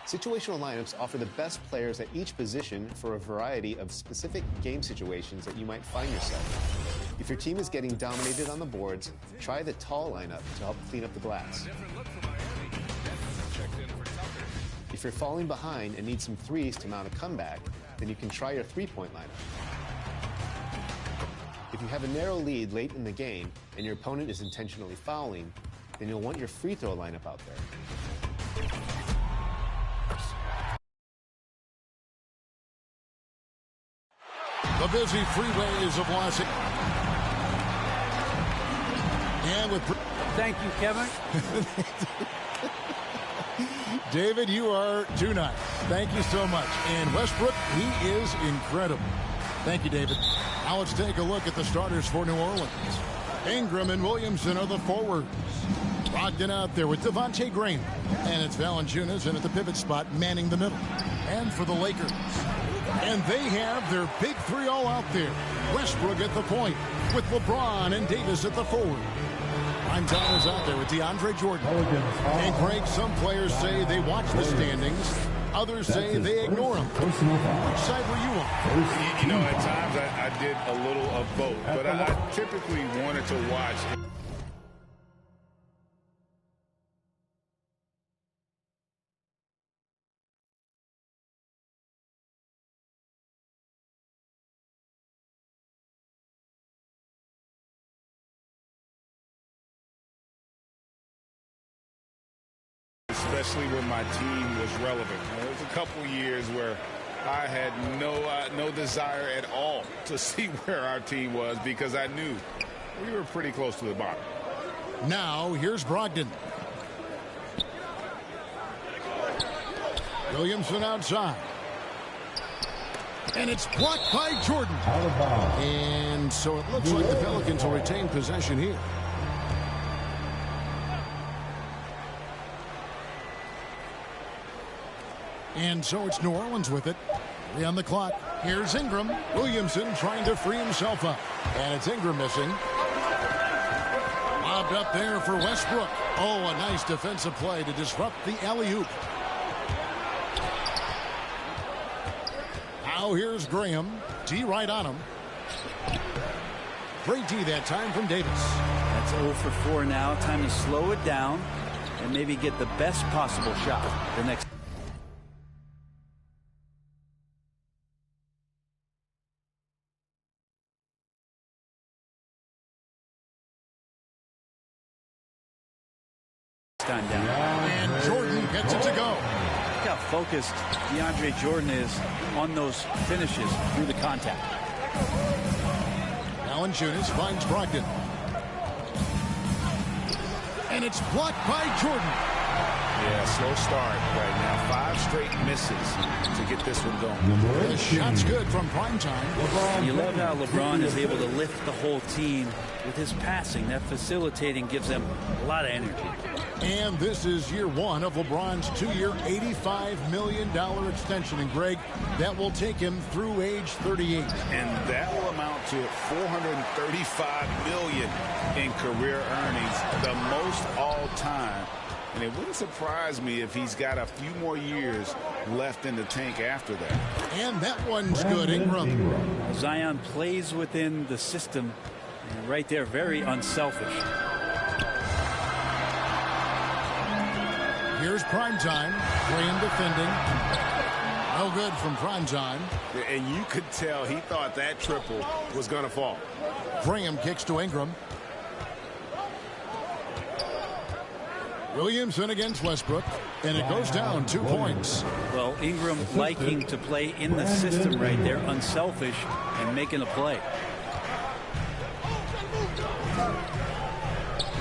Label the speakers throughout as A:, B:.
A: Situational lineups offer the best players at each position for a variety of specific game situations that you might find yourself. If your team is getting dominated on the boards, try the tall lineup to help clean up the glass. If you're falling behind and need some threes to mount a comeback, then you can try your three-point lineup. If you have a narrow lead late in the game and your opponent is intentionally fouling, then you'll want your free throw lineup out there.
B: The busy freeways of Los Angeles. And with...
C: Thank you, Kevin.
B: David, you are too nice. Thank you so much. And Westbrook, he is incredible. Thank you, David. Now let's take a look at the starters for New Orleans. Ingram and Williamson are the forwards. Brogdon out there with Devontae Graham. And it's Valanciunas in at the pivot spot, manning the middle. And for the Lakers. And they have their big three all out there. Westbrook at the point with LeBron and Davis at the forward. Time is out there with DeAndre Jordan. And Greg, some players say they watch the standings. Others say they ignore them. Which side were you on?
D: You know, at times I did a little of both. But I typically wanted to watch. Especially when my team was relevant. There was a couple years where I had no desire at all to see where our team was because I knew we were pretty close to the bottom.
B: Now here's Brogdon. Williamson outside. And it's blocked by Jordan. And so it looks like the Pelicans will retain possession here. And so it's New Orleans with it. 3 on the clock. Here's Ingram. Williamson trying to free himself up. And it's Ingram missing. Lobbed up there for Westbrook. Oh, a nice defensive play to disrupt the alley-oop. Now here's Graham. D right on him. Great D that time from Davis.
C: That's 0 for 4 now. Time to slow it down and maybe get the best possible shot the next. Time down.
B: And Jordan gets it to go.
C: Look how focused DeAndre Jordan is on those finishes through the contact.
B: Valanciunas finds Brogdon. And it's blocked by Jordan.
D: Yeah, slow start right now. 5 straight misses to get this one going.
B: The shot's good from primetime.
C: You love how LeBron is able to lift the whole team with his passing. That facilitating gives them a lot of energy.
B: And this is year 1 of LeBron's 2-year, $85 million extension. And Greg, that will take him through age 38.
D: And that will amount to $435 million in career earnings, the most all time. And it wouldn't surprise me if he's got a few more years left in the tank after that.
B: And that one's good. Ingram.
C: Zion plays within the system. And right there, very unselfish.
B: Here's primetime. Graham defending. No good from primetime.
D: And you could tell he thought that triple was going to fall.
B: Graham kicks to Ingram. Williamson against Westbrook, and it goes down 2 points.
C: Well, Ingram liking to play in the system right there, unselfish, and making a play.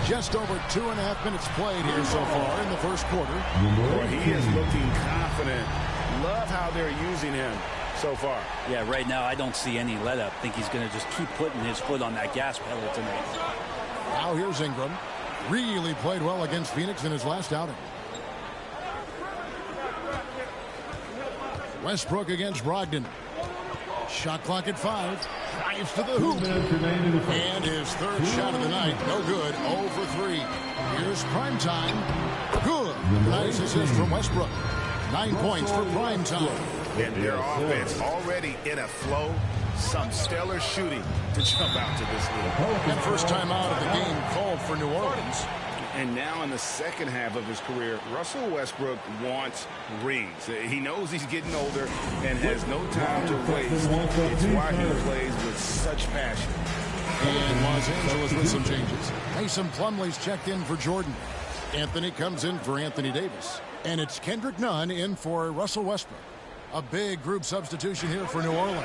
B: Just over 2.5 minutes played here so far in the first quarter.
D: Boy, he is looking confident. Love how they're using him so far.
C: Yeah, right now I don't see any let up. I think he's going to just keep putting his foot on that gas pedal tonight.
B: Now here's Ingram. Really played well against Phoenix in his last outing. Westbrook against Brogdon. Shot clock at 5. Drives to the hoop. And his third shot of the night. No good. 0 for 3. Here's primetime. Good. Nice assist from Westbrook. 9 points for prime time.
D: And their offense already in a flow. Some stellar shooting to jump out to this lead.
B: And first time out of the game called for New Orleans.
D: And now in the second half of his career, Russell Westbrook wants rings. He knows he's getting older and has no time to waste. It's why he plays with such passion.
B: And Los Angeles with some changes. Mason Plumlee's checked in for Jordan. Anthony comes in for Anthony Davis. And it's Kendrick Nunn in for Russell Westbrook. A big group substitution here for New Orleans.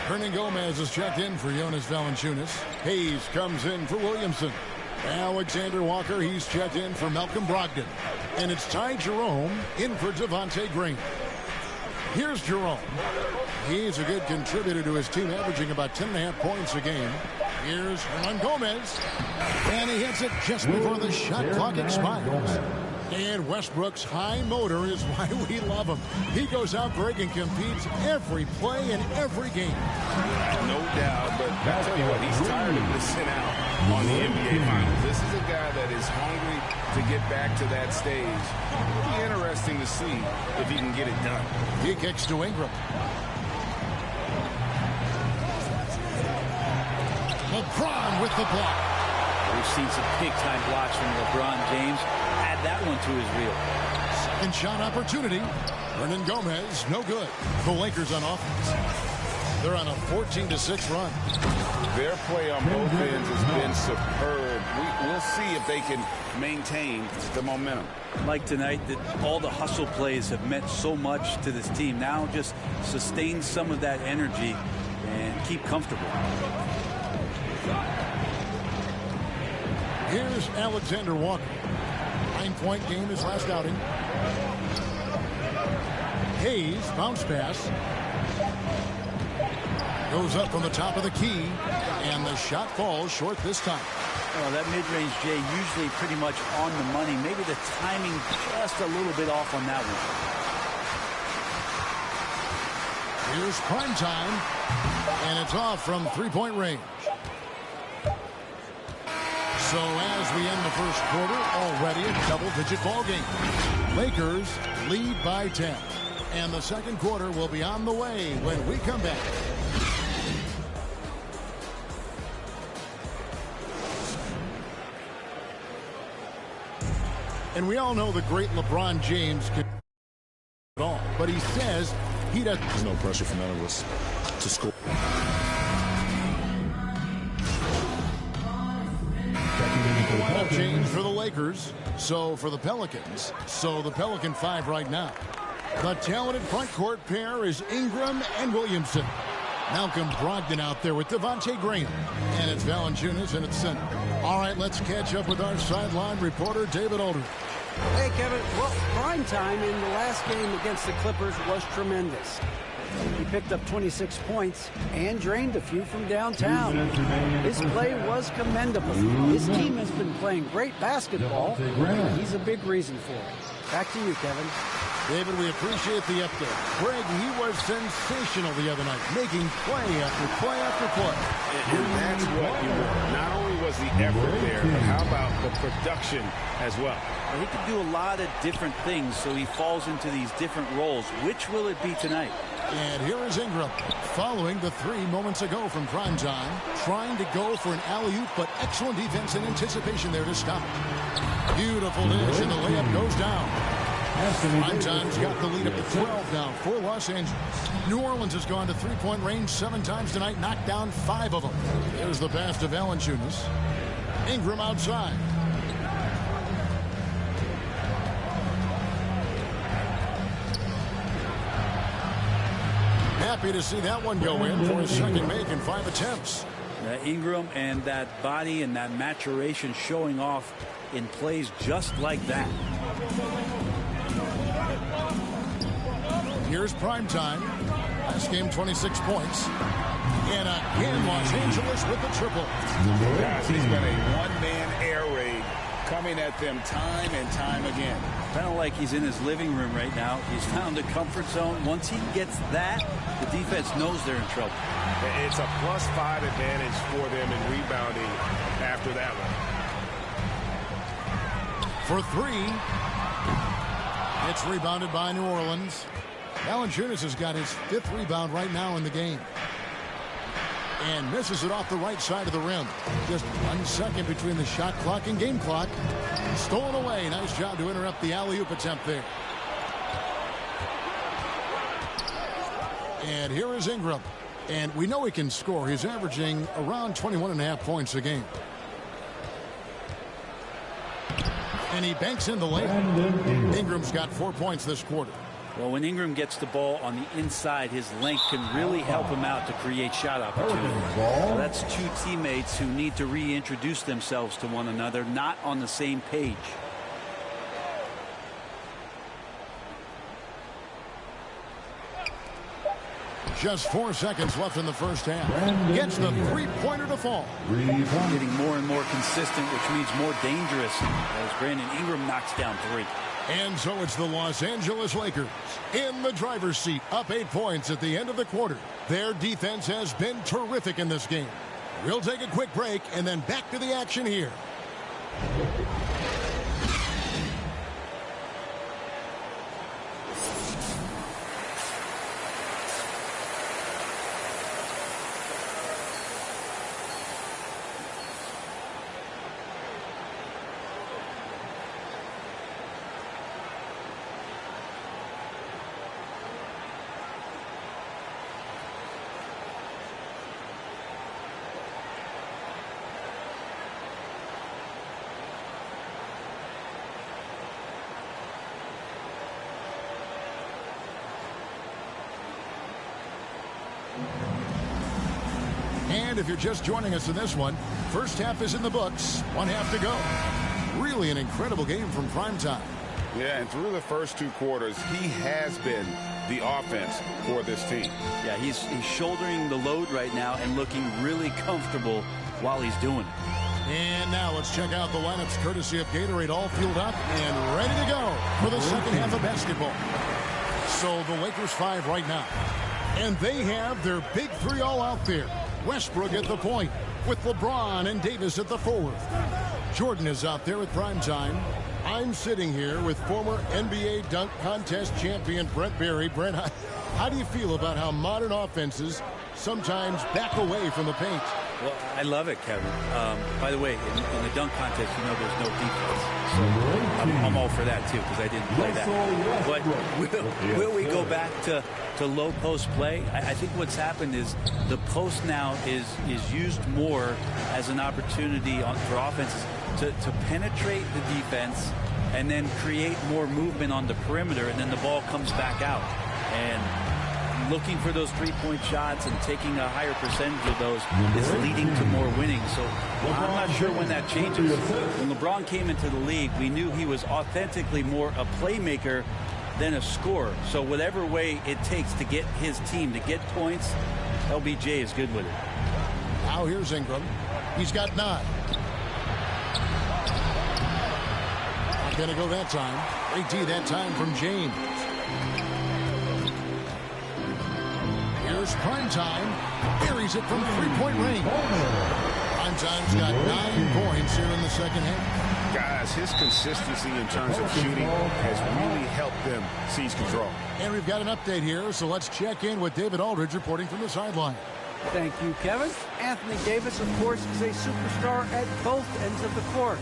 B: Hernan Gomez is checked in for Jonas Valanciunas. Hayes comes in for Williamson. Alexander Walker, he's checked in for Malcolm Brogdon. And it's Ty Jerome in for Devontae Green. Here's Jerome. He's a good contributor to his team, averaging about 10.5 points a game. Here's Hernan Gomez. And he hits it just before the shot clock expires. And Westbrook's high motor is why we love him. He goes out, Greg, and competes every play in every game.
D: No doubt, but I tell you what, he's tired of missing out on the NBA Finals. This is a guy that is hungry to get back to that stage. It'll be interesting to see if he can get it done.
B: He kicks to Ingram. LeBron with the block.
C: We've seen some big-time blocks from LeBron James. Add that one to his reel.
B: Second shot opportunity. Hernan Gomez, no good. The Lakers on offense. They're on a 14-6 run.
D: Their play on both ends has been superb. We'll see if they can maintain the momentum.
C: Like tonight, that all the hustle plays have meant so much to this team. Now just sustain some of that energy and keep comfortable.
B: Here's Alexander Walker. 9-point game his last outing. Hayes, bounce pass. Goes up from the top of the key. And the shot falls short this time.
C: Well, that mid-range, Jay, usually pretty much on the money. Maybe the timing just a little bit off on that one.
B: Here's prime time. And it's off from three-point range. So as we end the first quarter, already a double-digit ball game. Lakers lead by 10. And the second quarter will be on the way when we come back. And we all know the great LeBron James can it all, but he says he doesn't.
E: There's no pressure for none of us to score.
B: Change for the Lakers, so for the Pelicans, so the Pelican 5 right now. The talented front court pair is Ingram and Williamson. Malcolm Brogdon out there with Devontae Green. And it's Valanciunas in its center. All right, let's catch up with our sideline reporter, David Aldridge.
F: Hey, Kevin. Well, prime time in the last game against the Clippers was tremendous. He picked up 26 points and drained a few from downtown. His play was commendable. His team has been playing great basketball, and he's a big reason for it. Back to you, Kevin.
B: David, we appreciate the update. Greg, he was sensational the other night, making play after play after play.
D: And that's what you want. Not only was the effort there, but how about the production as well?
C: Well, he can do a lot of different things, so he falls into these different roles. Which will it be tonight?
B: And here is Ingram, following the 3 moments ago from prime time, trying to go for an alley-oop, but excellent defense and anticipation there to stop it. Beautiful dish, and the layup goes down. Prime time's got the lead up to 12 now for Los Angeles. New Orleans has gone to three-point range 7 times tonight, knocked down 5 of them. Here's the pass to Valanciunas. Ingram outside. Happy to see that one go in for his second make in 5 attempts.
C: Ingram and that body and that maturation showing off in plays just like that.
B: Here's prime time. Last game, 26 points. And again, Los Angeles with the triple.
D: Guys, he's been a one-man air raid coming at them time and time again.
C: Kind of like he's in his living room right now. He's found a comfort zone. Once he gets that, the defense knows they're in trouble.
D: It's a +5 advantage for them in rebounding after that one.
B: For 3. It's rebounded by New Orleans. Valanciunas has got his 5th rebound right now in the game. And misses it off the right side of the rim. Just 1 second between the shot clock and game clock. Stolen away. Nice job to interrupt the alley-oop attempt there. And here is Ingram. And we know he can score. He's averaging around 21.5 points a game. And he banks in the layup. Ingram's got 4 points this quarter.
C: Well, when Ingram gets the ball on the inside, his length can really help him out to create shot opportunities. So that's two teammates who need to reintroduce themselves to one another, not on the same page.
B: Just 4 seconds left in the first half. Gets the three-pointer to fall.
C: Getting more and more consistent, which means more dangerous as Brandon Ingram knocks down 3.
B: And so it's the Los Angeles Lakers in the driver's seat, up 8 points at the end of the quarter. Their defense has been terrific in this game. We'll take a quick break and then back to the action here. And if you're just joining us in this one, first half is in the books. 1 half to go. Really an incredible game from primetime.
D: Yeah, and through the first 2 quarters, he has been the offense for this team.
C: Yeah, he's shouldering the load right now and looking really comfortable while he's doing it.
B: And now let's check out the lineups courtesy of Gatorade, all fueled up and ready to go for the second half of basketball. So the Lakers 5 right now. And they have their big 3 all out there. Westbrook at the point with LeBron and Davis at the forward. Jordan is out there at primetime. I'm sitting here with former NBA dunk contest champion Brent Barry. Brent, how do you feel about how modern offenses sometimes back away from the paint?
C: Well, I love it, Kevin. By the way, in the dunk contest, you know there's no defense. So I'm all for that, too, because I didn't play that. But will we go back to low post play? I think what's happened is the post now is used more as an opportunity for offenses to penetrate the defense and then create more movement on the perimeter, and then the ball comes back out. And looking for those three-point shots and taking a higher percentage of those is leading to more winning. So I'm not sure when that changes. When LeBron came into the league, we knew he was authentically more a playmaker than a scorer. So whatever way it takes to get his team to get points, LBJ is good with it.
B: Now here's Ingram. He's got 9. Not going to go that time. AT that time from James. Here's Primetime. Buries it from three-point range. Primetime's got 9 points here in the second half.
D: Guys, his consistency in terms of shooting has really helped them seize control.
B: And we've got an update here, so let's check in with David Aldridge reporting from the sideline.
F: Thank you, Kevin. Anthony Davis, of course, is a superstar at both ends of the court.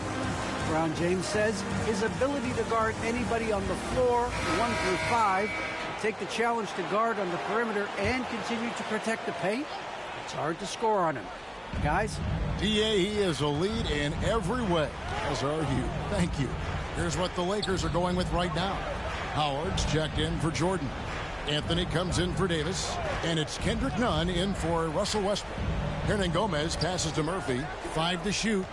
F: LeBron James says his ability to guard anybody on the floor, 1 through 5, take the challenge to guard on the perimeter and continue to protect the paint, it's hard to score on him. Guys?
B: DA, he is a lead in every way, as are you. Thank you. Here's what the Lakers are going with right now. Howard's checked in for Jordan. Anthony comes in for Davis. And it's Kendrick Nunn in for Russell Westbrook. Hernan Gomez passes to Murphy. 5 to shoot.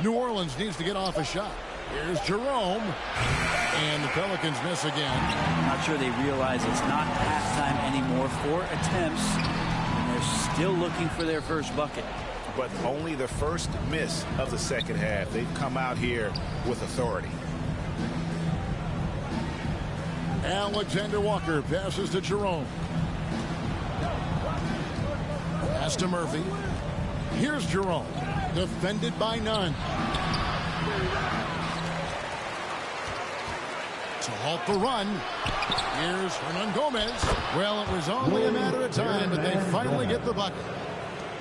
B: New Orleans needs to get off a shot. Here's Jerome. And the Pelicans miss again.
C: I'm not sure they realize it's not halftime anymore. 4 attempts. And they're still looking for their first bucket.
D: But only the first miss of the second half. They've come out here with authority.
B: Alexander Walker passes to Jerome. Pass to Murphy. Here's Jerome. Defended by Nunn. to halt the run. Here's Hernan Gomez. Well, it was only a matter of time, but they finally get the bucket.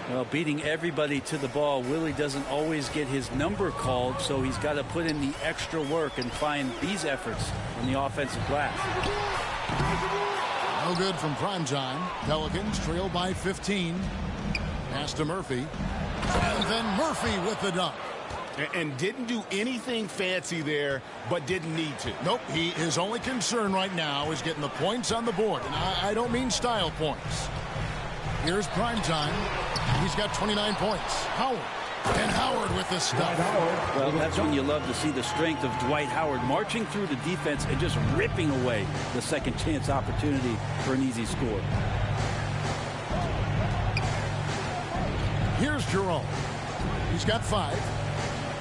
C: Well, beating everybody to the ball, Willie doesn't always get his number called, so he's got to put in the extra work and find these efforts on the offensive glass.
B: No good from primetime. Pelicans trail by 15. Pass to Murphy. And then Murphy with the dunk.
D: And didn't do anything fancy there, but didn't need to.
B: Nope, his only concern right now is getting the points on the board. And I don't mean style points. Here's primetime. He's got 29 points. Howard. And Howard with the stuff.
C: Well, that's when you love to see the strength of Dwight Howard marching through the defense and just ripping away the second chance opportunity for an easy score.
B: Here's Jerome. He's got 5.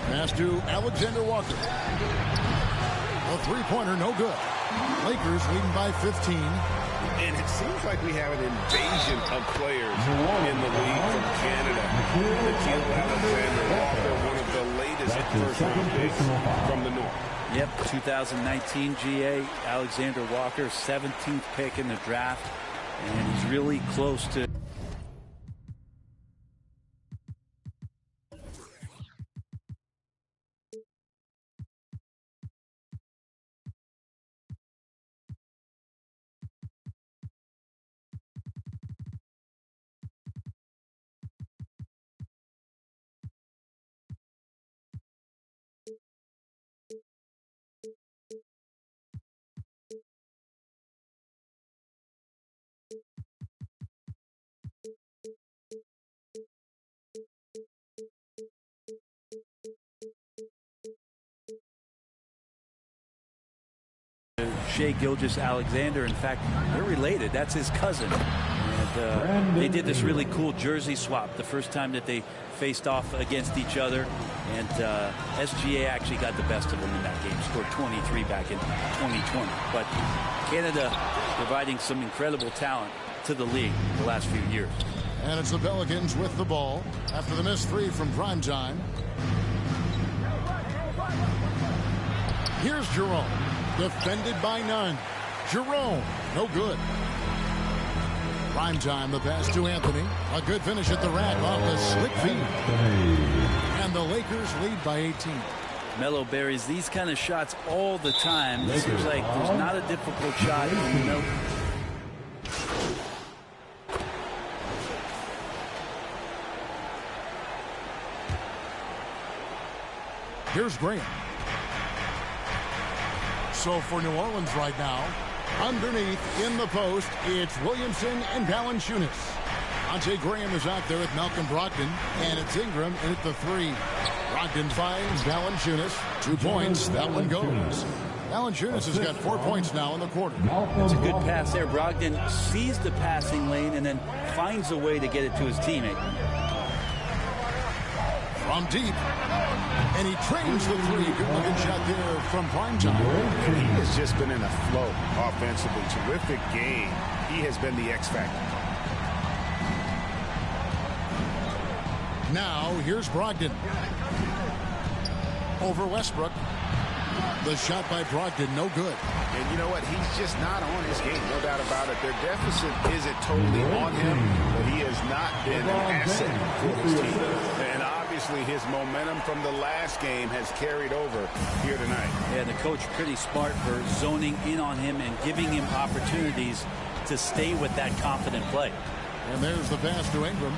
B: Pass to Alexander Walker. A three-pointer, no good. Lakers leading by 15.
D: And it seems like we have an invasion of players in the league from Canada. Nikhil Alexander Walker, one of the latest first-round picks from the North.
C: Yep, 2019 GA, Alexander Walker, 17th pick in the draft. And he's really close to... Shai Gilgeous-Alexander. In fact, they're related. That's his cousin. And they did this really cool jersey swap the first time that they faced off against each other. And SGA actually got the best of them in that game. Scored 23 back in 2020. But Canada providing some incredible talent to the league the last few years.
B: And it's the Pelicans with the ball after the missed 3 from primetime. Here's Jerome. Defended by none. Jerome, no good. Primetime, the pass to Anthony. A good finish at the rack off the slick feet. And the Lakers lead by 18.
C: Melo buries these kind of shots all the time. It seems like there's not a difficult shot in Melo.
B: Here's Graham. So for New Orleans right now, underneath in the post, it's Williamson and Valanciunas. Ante Graham is out there with Malcolm Brogdon, and it's Ingram at the 3. Brogdon finds Valanciunas. 2 points. That one goes. Valanciunas has got 4 points now in the quarter.
C: It's a good pass there. Brogdon sees the passing lane and then finds a way to get it to his teammate.
B: From deep. And he trains the 3. Good looking shot there from primetime.
D: He has just been in a flow offensively. Terrific game. He has been the X factor.
B: Now here's Brogdon. Over Westbrook. The shot by Brogdon, no good.
D: And you know what? He's just not on his game. No doubt about it. Their deficit isn't totally on him, but he has not been an asset for his team. And obviously his momentum from the last game has carried over here tonight.
C: Yeah, the coach pretty smart for zoning in on him and giving him opportunities to stay with that confident play.
B: And there's the pass to Ingram.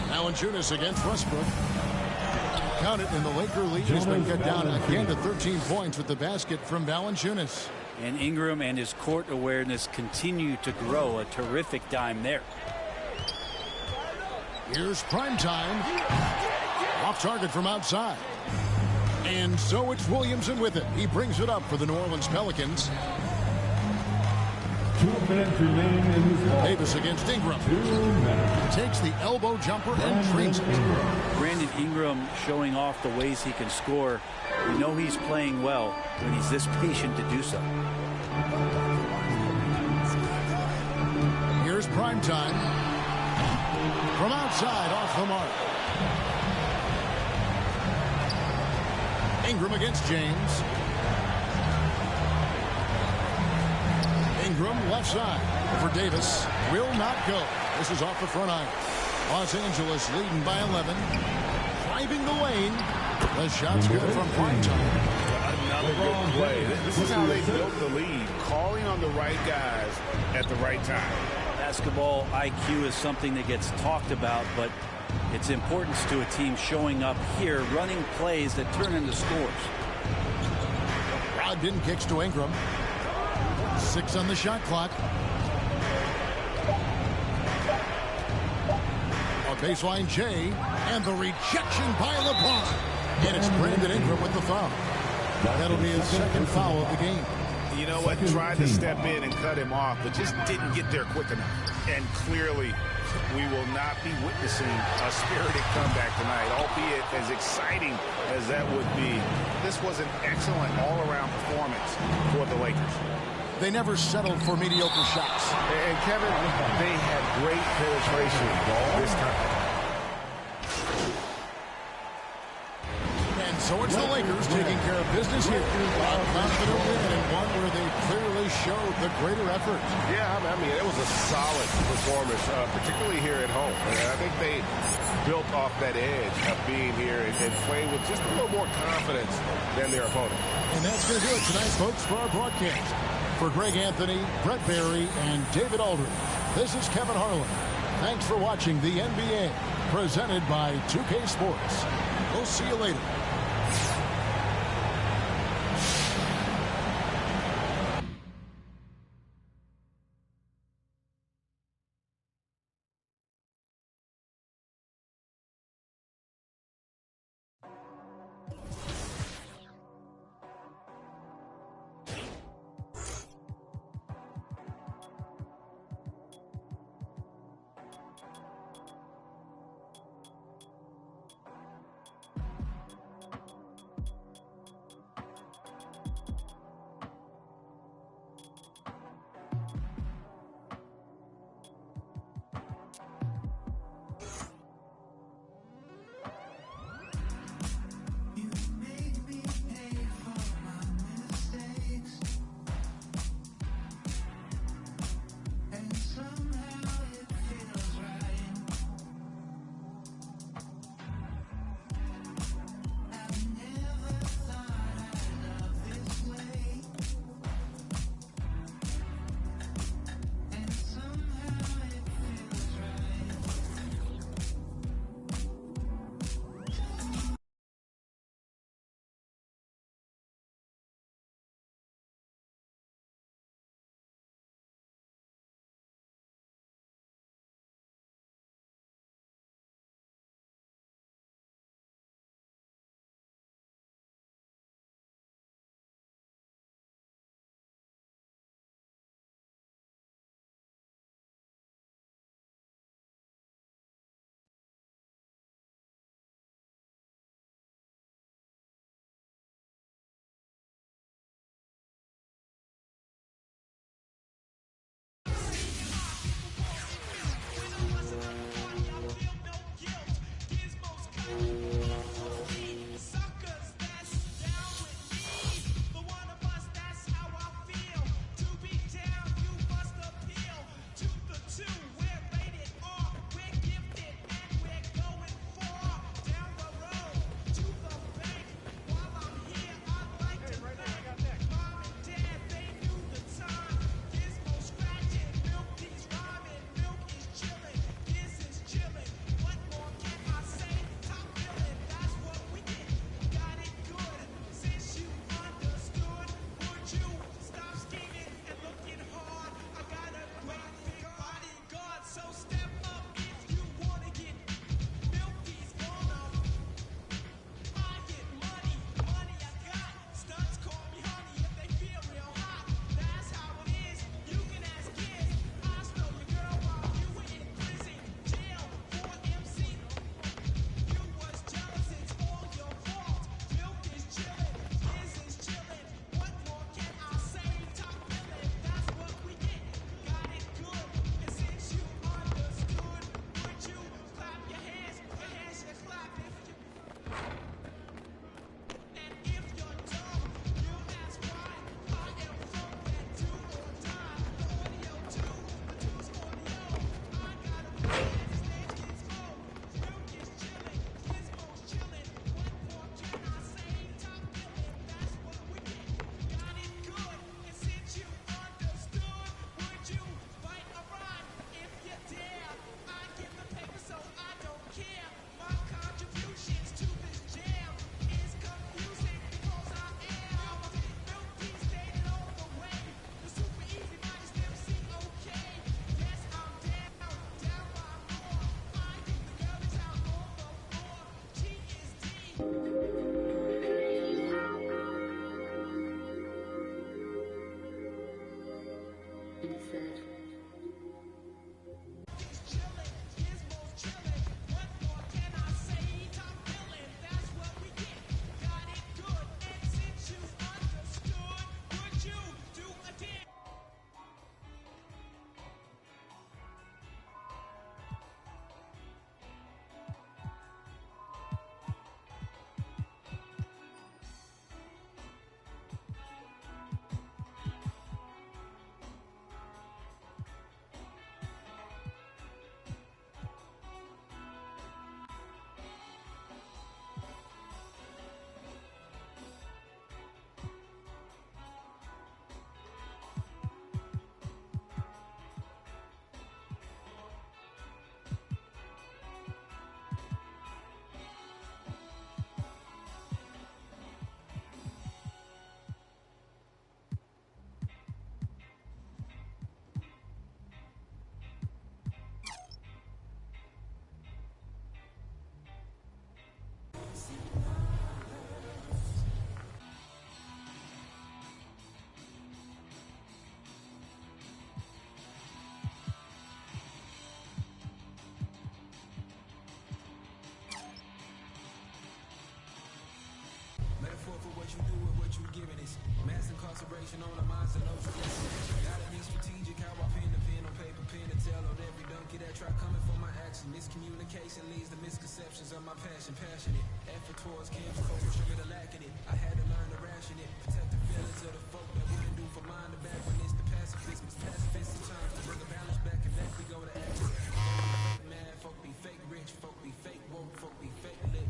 B: Valanciunas against Westbrook. Count it, and the Laker lead has been cut down again to 13 points with the basket from Valanciunas.
C: And Ingram and his court awareness continue to grow. A terrific dime there.
B: Here's primetime. Off target from outside. And so it's Williamson with it. He brings it up for the New Orleans Pelicans.
G: 2 minutes remaining in this ball.
B: Davis against Ingram.
G: 2 minutes.
B: Takes the elbow jumper and drains it.
C: Brandon Ingram showing off the ways he can score. We know he's playing well when he's this patient to do so.
B: Here's primetime. From outside, off the mark. Ingram against James. Ingram left side for Davis. Will not go. This is off the front iron. Los Angeles leading by 11. Driving the lane. The shot's good from prime time.
D: Another good play. This is how they built the lead. Calling on the right guys at the right time.
C: Basketball IQ is something that gets talked about, but its importance to a team showing up here, running plays that turn into scores.
B: Brogdon kicks to Ingram. 6 on the shot clock. A baseline J, and the rejection by LeBron. And it's Brandon Ingram with the foul. That'll be his second foul of the game.
D: You know what? Tried to step in and cut him off, but just didn't get there quick enough. And clearly, we will not be witnessing a spirited comeback tonight, albeit as exciting as that would be. This was an excellent all-around performance for the Lakers.
B: They never settled for mediocre shots.
H: And Kevin, they had great penetration this time.
B: And so it's the Lakers taking care of business here. A confident win and one where they clearly showed the greater effort.
H: Yeah, I mean, it was a solid performance, particularly here at home. And I think they built off that edge of being here and playing with just a little more confidence than their opponent.
B: And that's going to do it tonight, folks, for our broadcast. For Greg Anthony, Brett Barry, and David Aldridge, this is Kevin Harlan. Thanks for watching the NBA, presented by 2K Sports. We'll see you later.
I: record.
J: Metaphor for what you do and what you giving is mass incarceration on the minds of those who listen. Gotta be strategic how I pen the pen on paper, pen to tell on every donkey that try coming for my action. Miscommunication leads to misconceptions of my passion, passionate. Effort towards cancer, focus, sugar to lacking it. I had to learn to ration it, protect the feelings of the folk that wouldn't do for mine. The back when it's the pacifist, pacifist sometimes to bring a balance back and back we go to action. Mad folk be fake rich, folk be fake woke, folk be fake lit.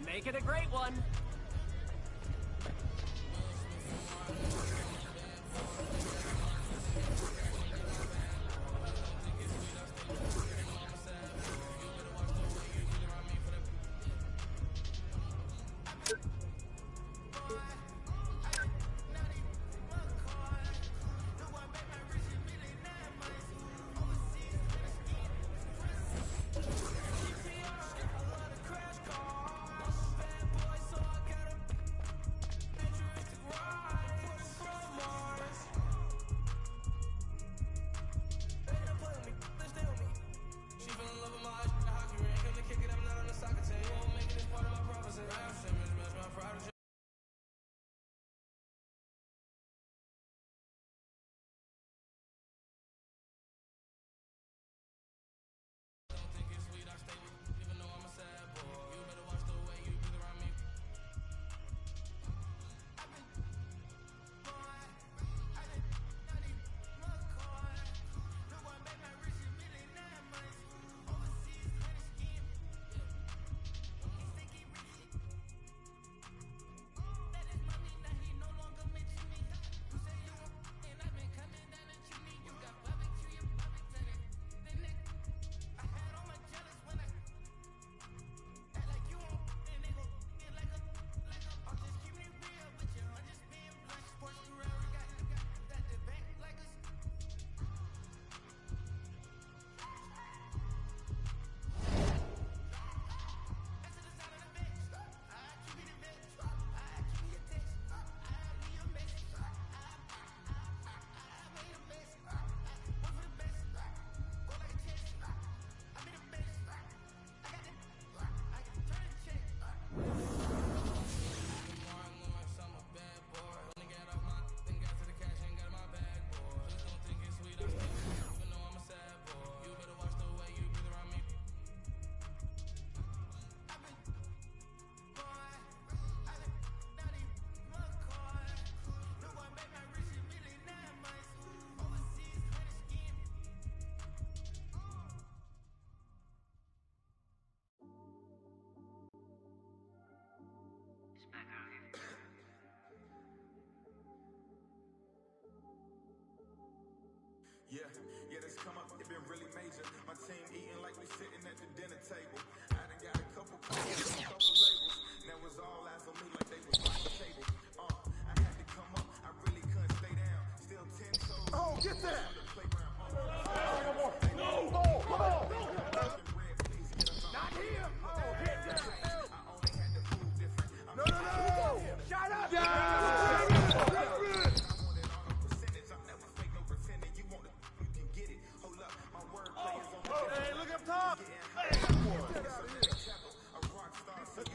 K: Make it a great one.
J: So I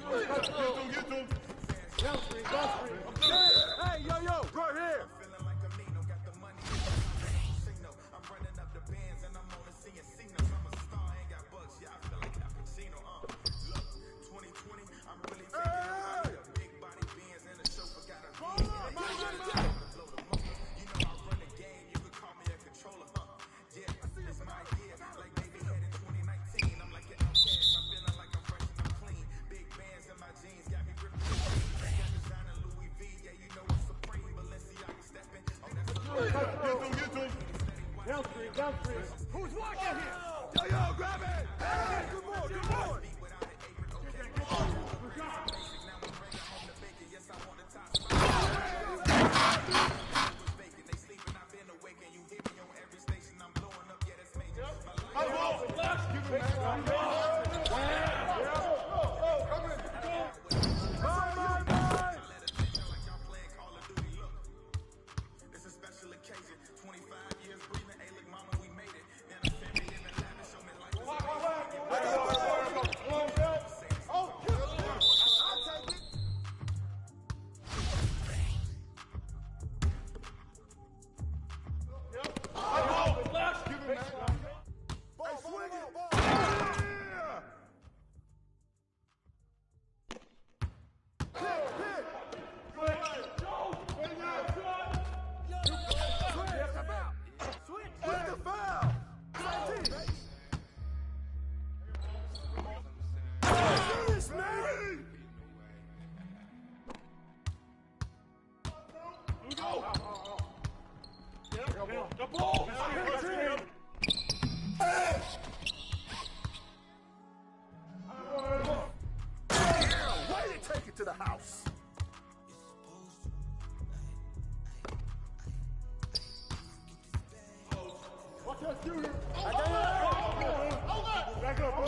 H: Hey, yo, right here. Who's walking here? Yo, grab it! Hey, good boy, good boy! To the house. Watch that shooter. Back up, bro.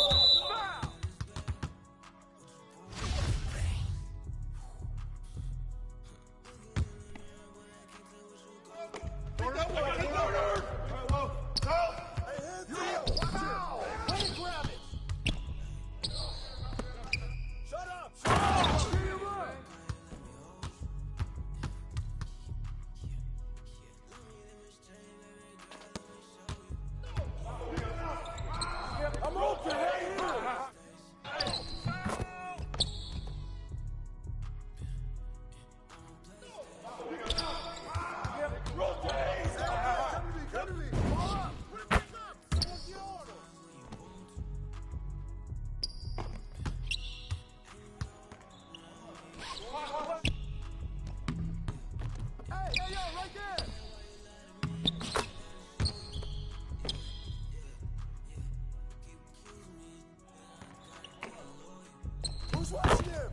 H: Who's watching him?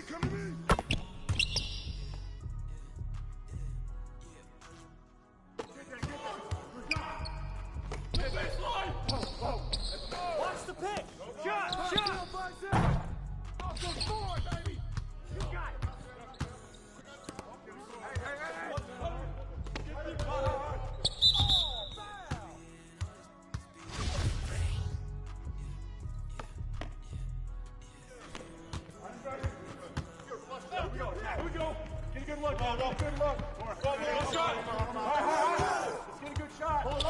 H: Come to me. Watch the pick. Shot. Go forward, baby. You got it. Here we go. Get a good look. Good look. Good shot. Let's get a good shot. Pull up.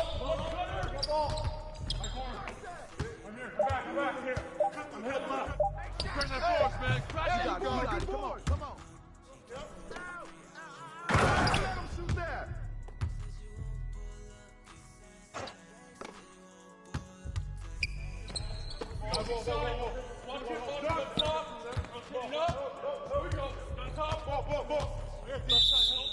H: Get ball. I'm here. I'm back here. I'm heading left. Bring that force, man. Crash it. Come on. Let him shoot that. Watch it. Here we go. Top. Ball. Left side help.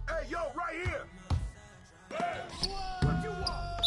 H: Hey, yo, right here. Hey, what you want?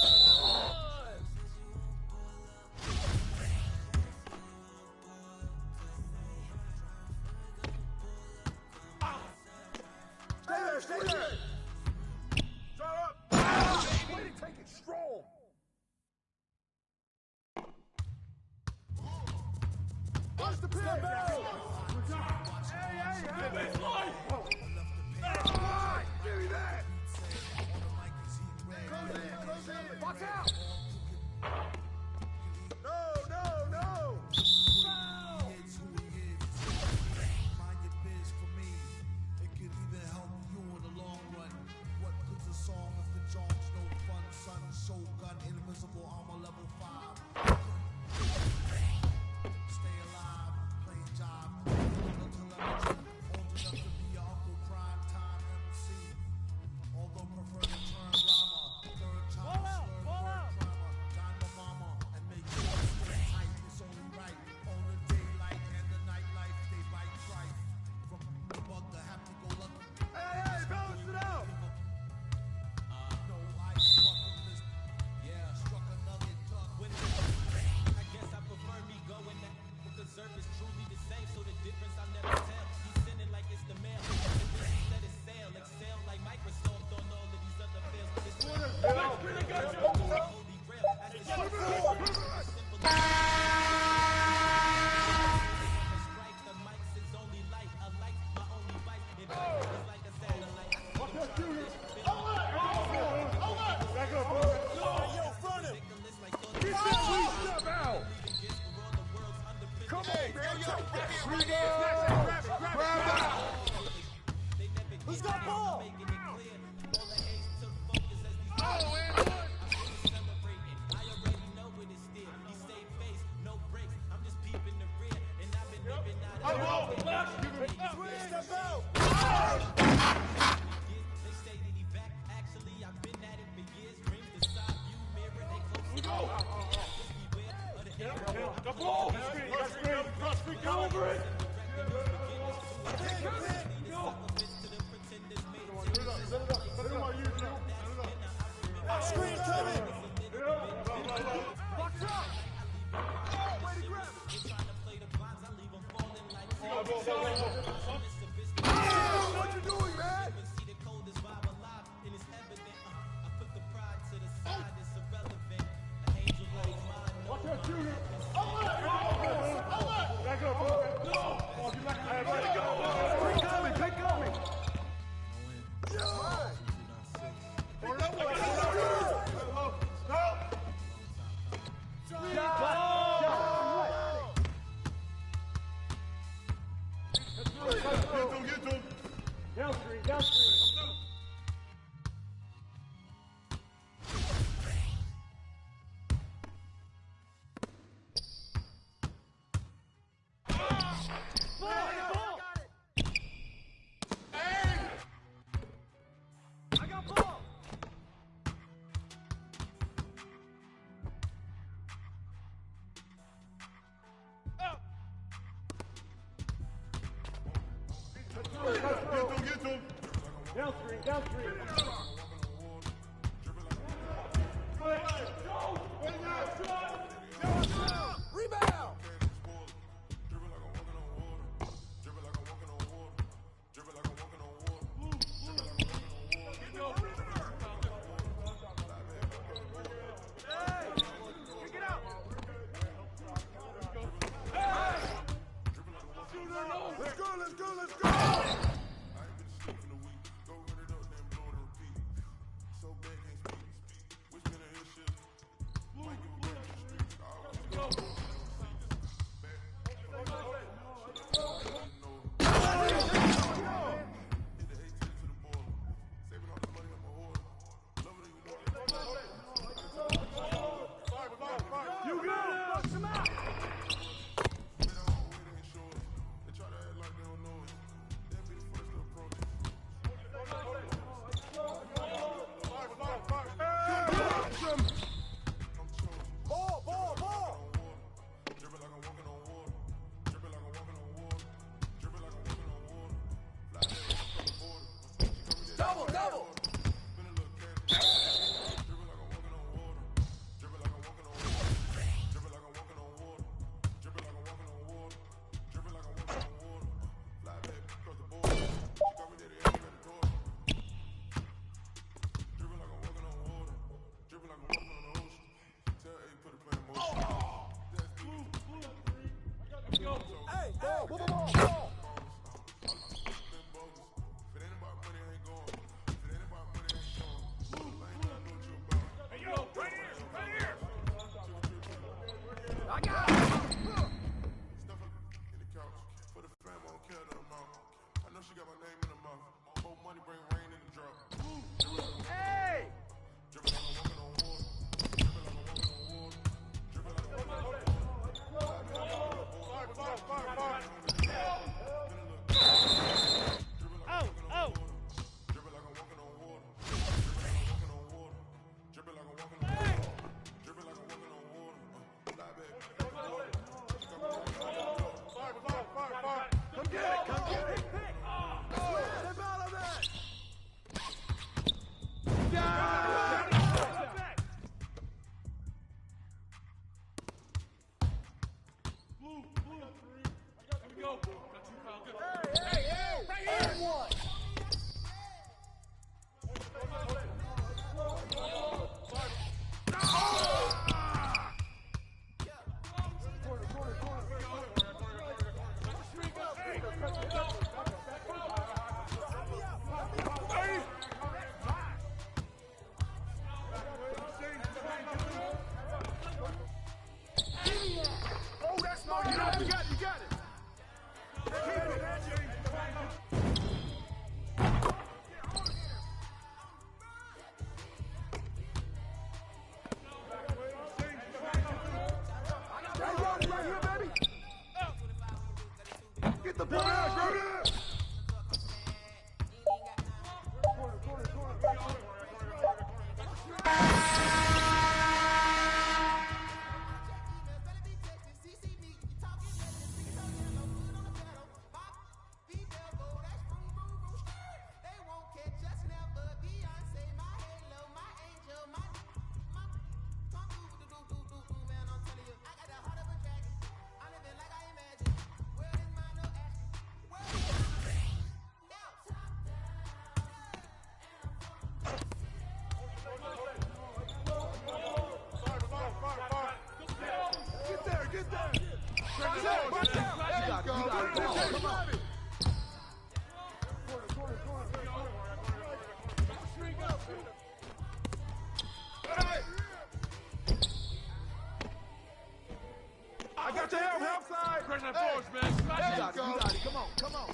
H: I got your help side. Bring that force, man. You got it. Come on, come on.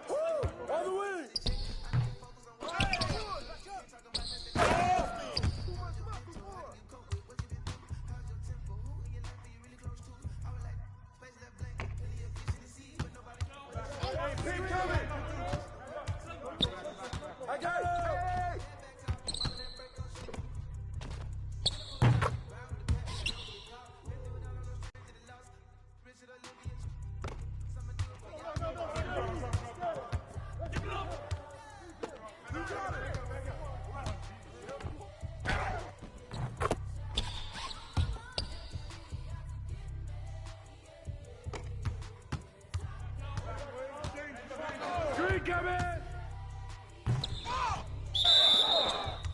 H: Woo! On the wing. Keep coming. I got it. Coming!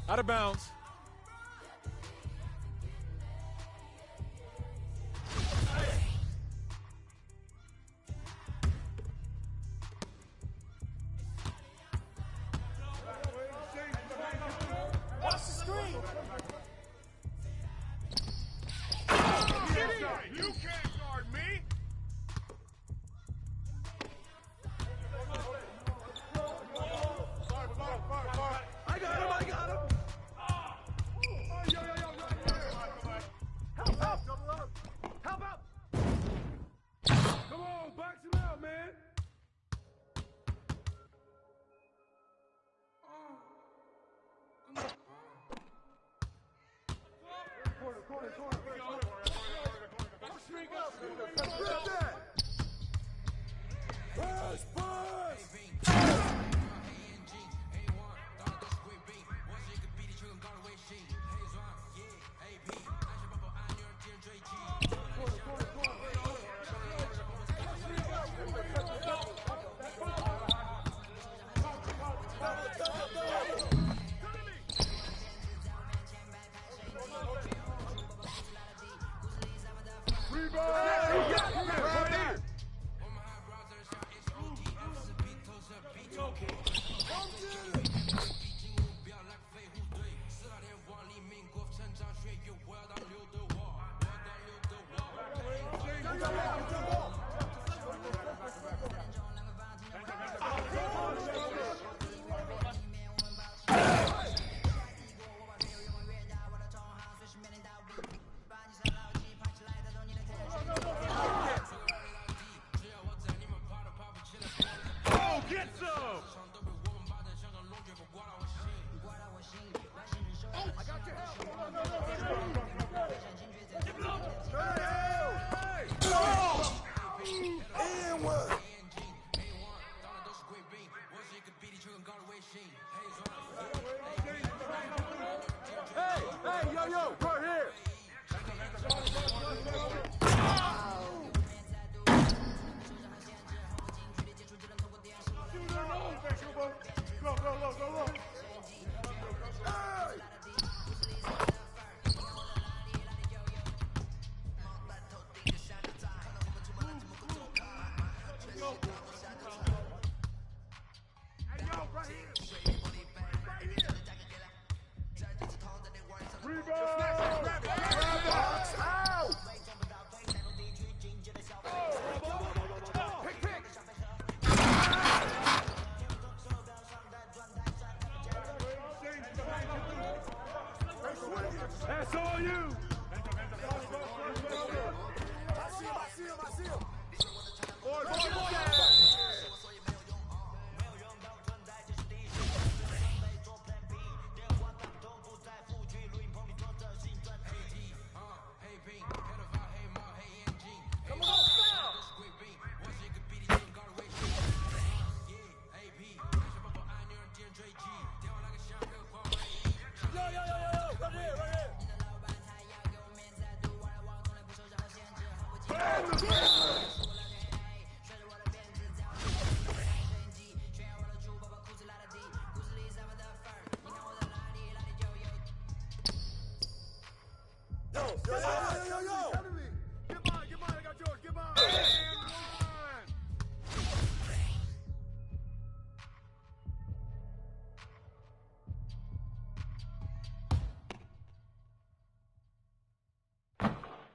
H: Out of bounds. Watch the screen. You can't guard me. I got him! Help out! Help out! Come on, box him out, man! Corner. Shrink up! Flip that! Push! That's all you.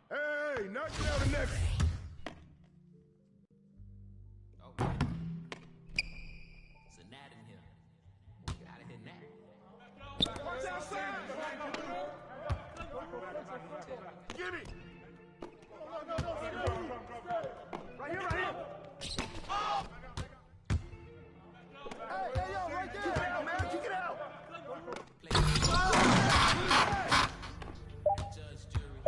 H: Hey, knock down the next.
J: It's a gnat in here. Get out of here now.
H: Watch outside. Give me. Right here, right here. Oh! Hey, yo, right there. Kick it out, man. Kick it out.
J: Judge, jury,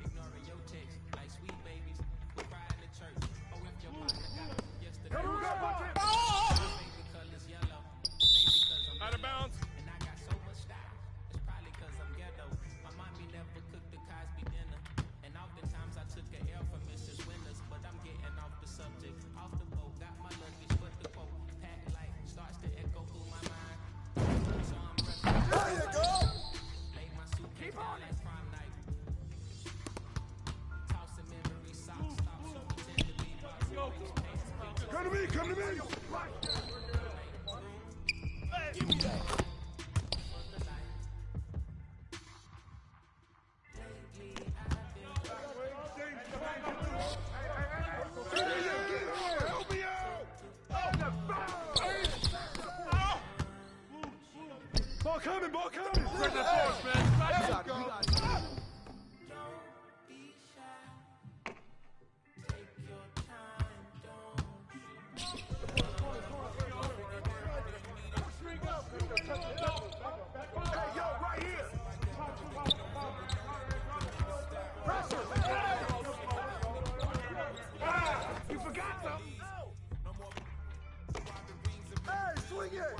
J: ignoring your text like sweet babies. We cry in the church. Oh, if your partner got yesterday. Favorite color's yellow. Maybe because I'm
H: Out of bounds.
J: and I got so much style. It's probably because I'm ghetto. My mommy never cooked the Cosby dinner. And oftentimes I took an L from Mrs. Winters. But I'm getting off the subject. Off the boat, got my luggage, but the quote. Pack light starts to echo through my mind. So I'm resting.
H: There you go.
J: Lay my suitcase down like prom night. Tossing memory socks, stop to pretend to be my pants.
H: Come to me, come to me. Give me that. Help me out! Ball coming, ball coming! Bring that force, man. There you go.
J: Be shy. Take your time,
H: Hey, yo, right here! Pressure! Ah, you forgot something! Hey, swing it!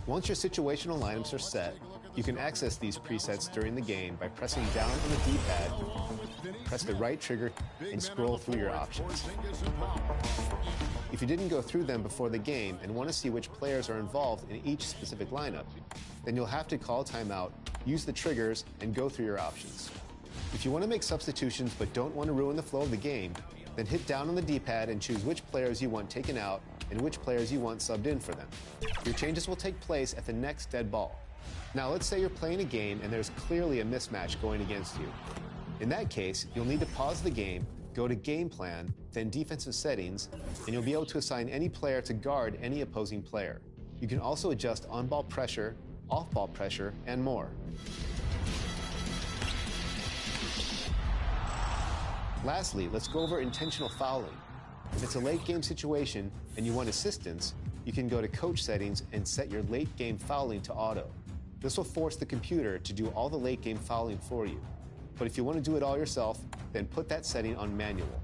A: Once your situational lineups are set, you can access these presets during the game by pressing down on the D-pad, press the right trigger, and scroll through your options. If you didn't go through them before the game and want to see which players are involved in each specific lineup, then you'll have to call timeout, use the triggers, and go through your options. If you want to make substitutions but don't want to ruin the flow of the game, then hit down on the D-pad and choose which players you want taken out and which players you want subbed in for them. Your changes will take place at the next dead ball. Now let's say you're playing a game and there's clearly a mismatch going against you. In that case, you'll need to pause the game, go to Game Plan, then Defensive Settings, and you'll be able to assign any player to guard any opposing player. You can also adjust on-ball pressure, off-ball pressure, and more. Lastly, let's go over intentional fouling. If it's a late game situation and you want assistance, you can go to Coach Settings and set your late game fouling to auto. This will force the computer to do all the late game fouling for you. But if you want to do it all yourself, then put that setting on manual.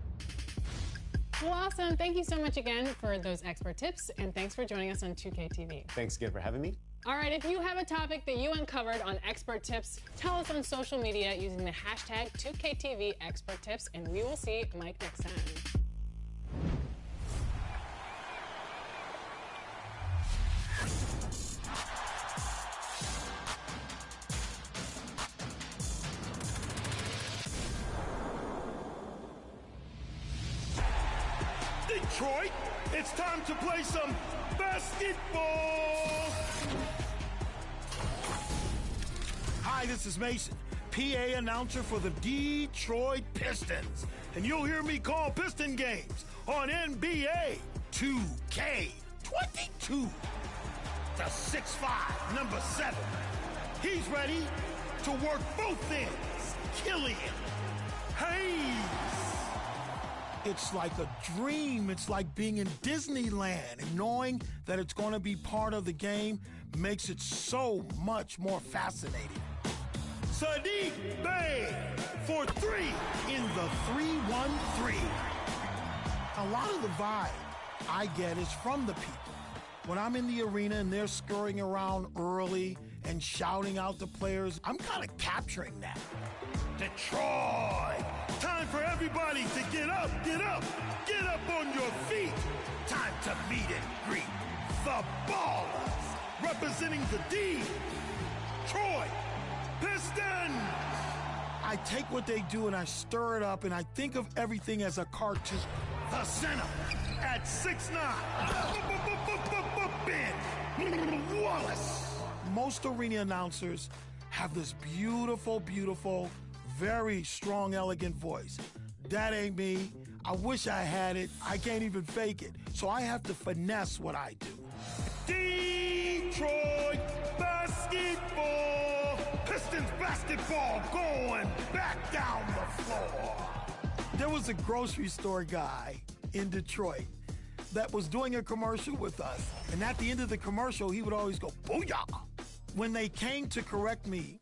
I: Well, awesome. Thank you so much again for those expert tips, and thanks for joining us on 2K TV.
A: Thanks again for having me.
I: All right, if you have a topic that you uncovered on Expert Tips, tell us on social media using the hashtag 2KTV Expert Tips, and we will see Mike next time.
H: Detroit, it's time to play some basketball. Hi, this is Mason, PA announcer for the Detroit Pistons. And you'll hear me call Piston games on NBA 2K22. The 6'5", number 7. He's ready to work both ends. Killian Hayes. It's like a dream. It's like being in Disneyland, and knowing that it's going to be part of the game makes it so much more fascinating. Sadiq Bey for 3 in the 3-1-3. A lot of the vibe I get is from the people. When I'm in the arena and they're scurrying around early and shouting out the players, I'm kind of capturing that. Detroit! Time for everybody to get up on your feet. Time to meet and greet the Ballers, representing the Detroit Pistons. I take what they do and I stir it up, and I think of everything as a cartoon. The center at 6'9", Ben Wallace. Most arena announcers have this beautiful, beautiful, very strong, elegant voice. That ain't me. I wish I had it. I can't even fake it. So I have to finesse what I do. Detroit basketball. Pistons basketball going back down the floor. There was a grocery store guy in Detroit that was doing a commercial with us. And at the end of the commercial, he would always go, booyah. When they came to correct me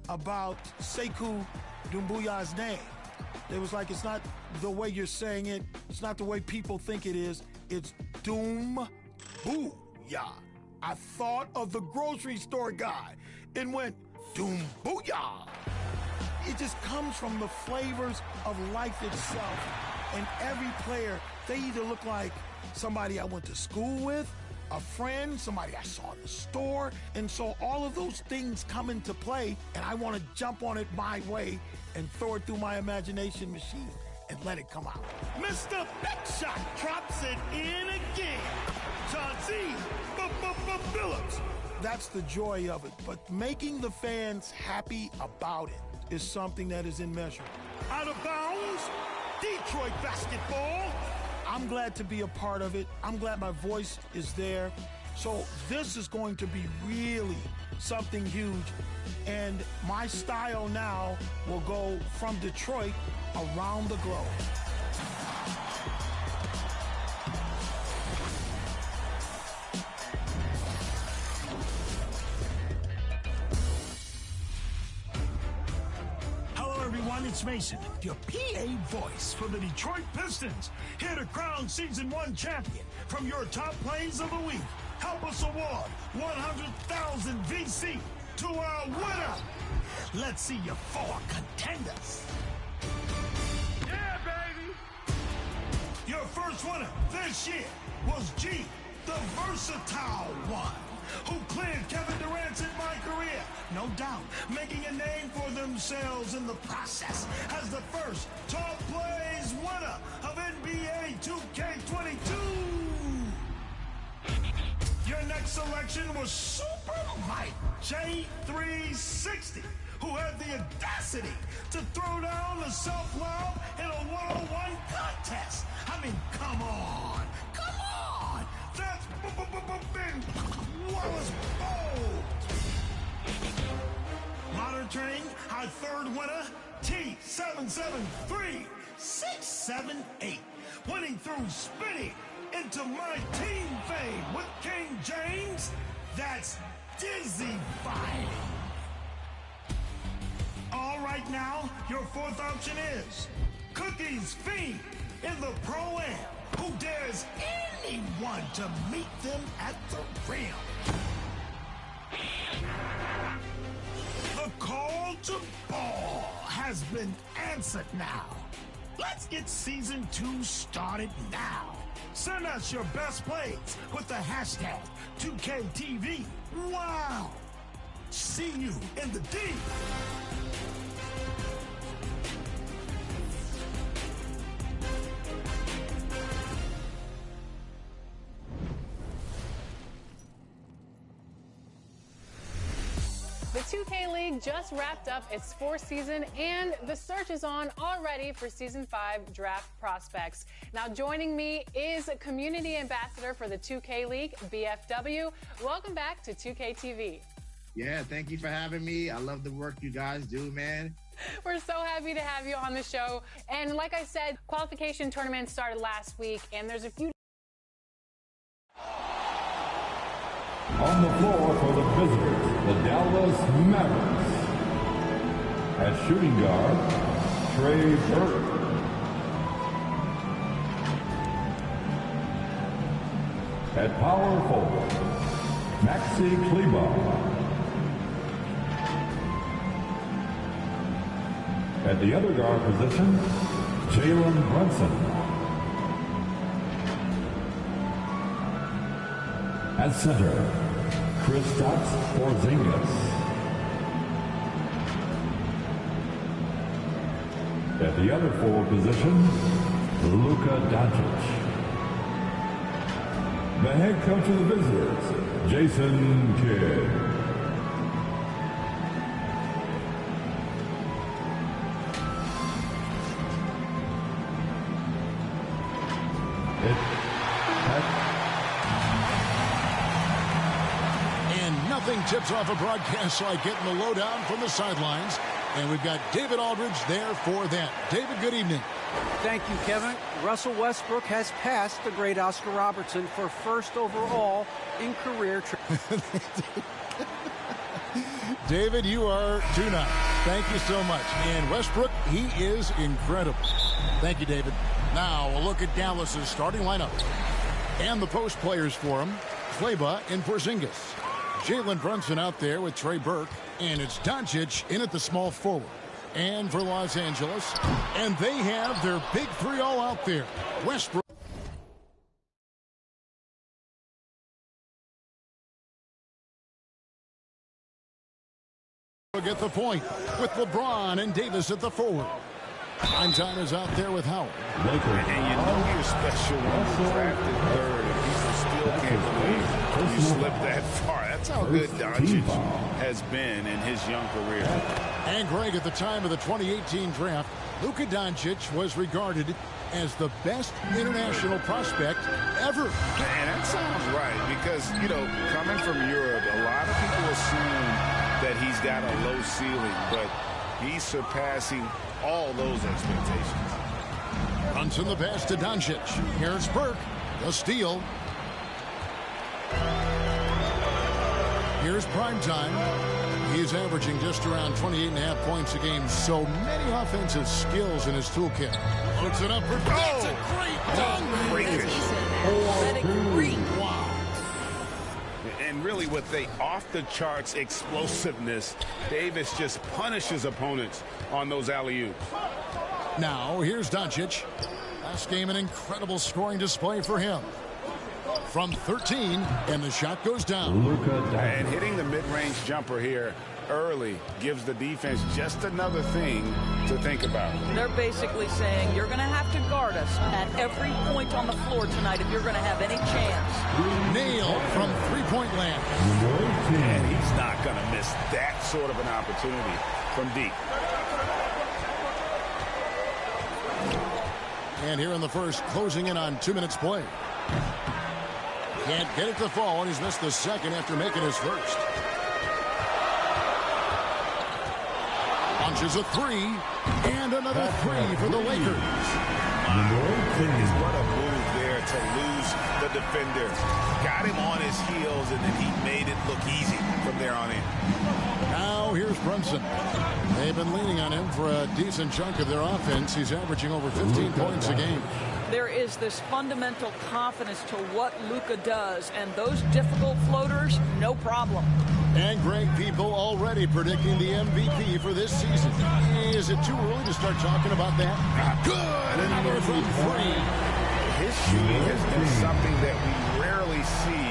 H: about Sekou Doumbouya's name, it was like, it's not the way you're saying it. It's not the way people think it is. It's Doumbouya. I thought of the grocery store guy and went, Doumbouya. It just comes from the flavors of life itself. And every player, they either look like somebody I went to school with, a friend, somebody I saw in the store. And so all of those things come into play, and I want to jump on it my way and throw it through my imagination machine and let it come out. Mr. Big Shot drops it in again. Chauncey Phillips. That's the joy of it. But making the fans happy about it is something that is immeasurable. Out of bounds, Detroit basketball. I'm glad to be a part of it. I'm glad my voice is there. So this is going to be really something huge. And my style now will go from Detroit around the globe. It's Mason, your PA voice for the Detroit Pistons, here to crown Season 1 champion from your top plays of the week.
K: help us award 100,000 VC to our winner. Let's see your 4 contenders.
H: Yeah, baby!
K: Your first winner this year was G, the versatile one, who cleared Kevin Durant's in my career. No doubt, making a name for themselves in the process as the first top plays winner of NBA 2K22. Your next selection was Super Mike J360, who had the audacity to throw down the self-love in a one-on-one contest. I mean, come on. Come on. That's Ben Wallace Bold. Monitoring our third winner, T773678, winning through spinning into my team fame with King James. That's dizzy-fying. All right now, your fourth option is Cookies Fiend in the Pro-Am, who dares anyone to meet them at the rim. The call to ball has been answered now. Let's get Season 2 started now. Send us your best plays with the hashtag 2KTV. Wow! See you in the D.
I: The 2K League just wrapped up its 4th season, and the search is on already for Season 5 draft prospects. Now, joining me is Community Ambassador for the 2K League, BFW. Welcome back to 2K TV.
L: Yeah, thank you for having me. I love the work you guys do, man.
I: We're so happy to have you on the show. And like I said, qualification tournament started last week, and there's a few...
G: On the floor for the visitors, the Dallas Mavericks. At shooting guard, Trey Burke. At power forward, Maxi Kleber. At the other guard position, Jalen Brunson. At center, Kristaps Porzingis. At the other forward position, Luka Doncic. The head coach of the visitors, Jason Kidd.
B: Nothing tips off a broadcast like getting the lowdown from the sidelines. And we've got David Aldridge there for that. David, good evening.
F: Thank you, Kevin. Russell Westbrook has passed the great Oscar Robertson for first overall in career.
B: David, you are 2-9. Thank you so much. And Westbrook, he is incredible. Thank you, David. Now a look at Dallas's starting lineup. And the post players for him, Kleber and Porzingis. Jalen Brunson out there with Trey Burke, and it's Doncic in at the small forward. And for Los Angeles, and they have their big three all out there. Westbrook. Get the point with LeBron and Davis at the forward. Prime time is out there with Howard.
D: And you know you're special when you're drafted third. If people still can't believe you slipped that far. That's how good Doncic has been in his young career.
B: And Greg, at the time of the 2018 draft, Luka Doncic was regarded as the best international prospect ever.
D: And that sounds right because, you know, coming from Europe, a lot of people assume that he's got a low ceiling, but he's surpassing all those expectations.
B: Brunson the pass to Doncic. Here's Burke. The steal. Here's primetime. He's averaging just around 28.5 points a game. So many offensive skills in his toolkit. Puts it up for... That's a great dunk.
D: Great.
B: Wow.
D: And really with the off-the-charts explosiveness, Davis just punishes opponents on those alley-oops.
B: Now, here's Doncic. Last game, an incredible scoring display for him. From 13, and the shot goes down.
D: And hitting the mid-range jumper here early gives the defense just another thing to think about.
M: They're basically saying you're going to have to guard us at every point on the floor tonight if you're going to have any chance.
B: Nailed from three-point land.
D: And he's not going to miss that sort of an opportunity from deep.
B: And here in the first, closing in on 2 minutes play. Can't get it to fall, and he's missed the second after making his first. Launches a three, and another three for the Lakers.
D: My goodness, what a move there to lose the defender. Got him on his heels, and then he made it look easy from there on in.
B: Now here's Brunson. They've been leaning on him for a decent chunk of their offense. He's averaging over 15 points a game.
M: There is this fundamental confidence to what Luka does, and those difficult floaters, no problem.
B: And Greg, people already predicting the MVP for this season. Is it too early to start talking about that? Good! Another from three.
D: His shooting has been something that we rarely see,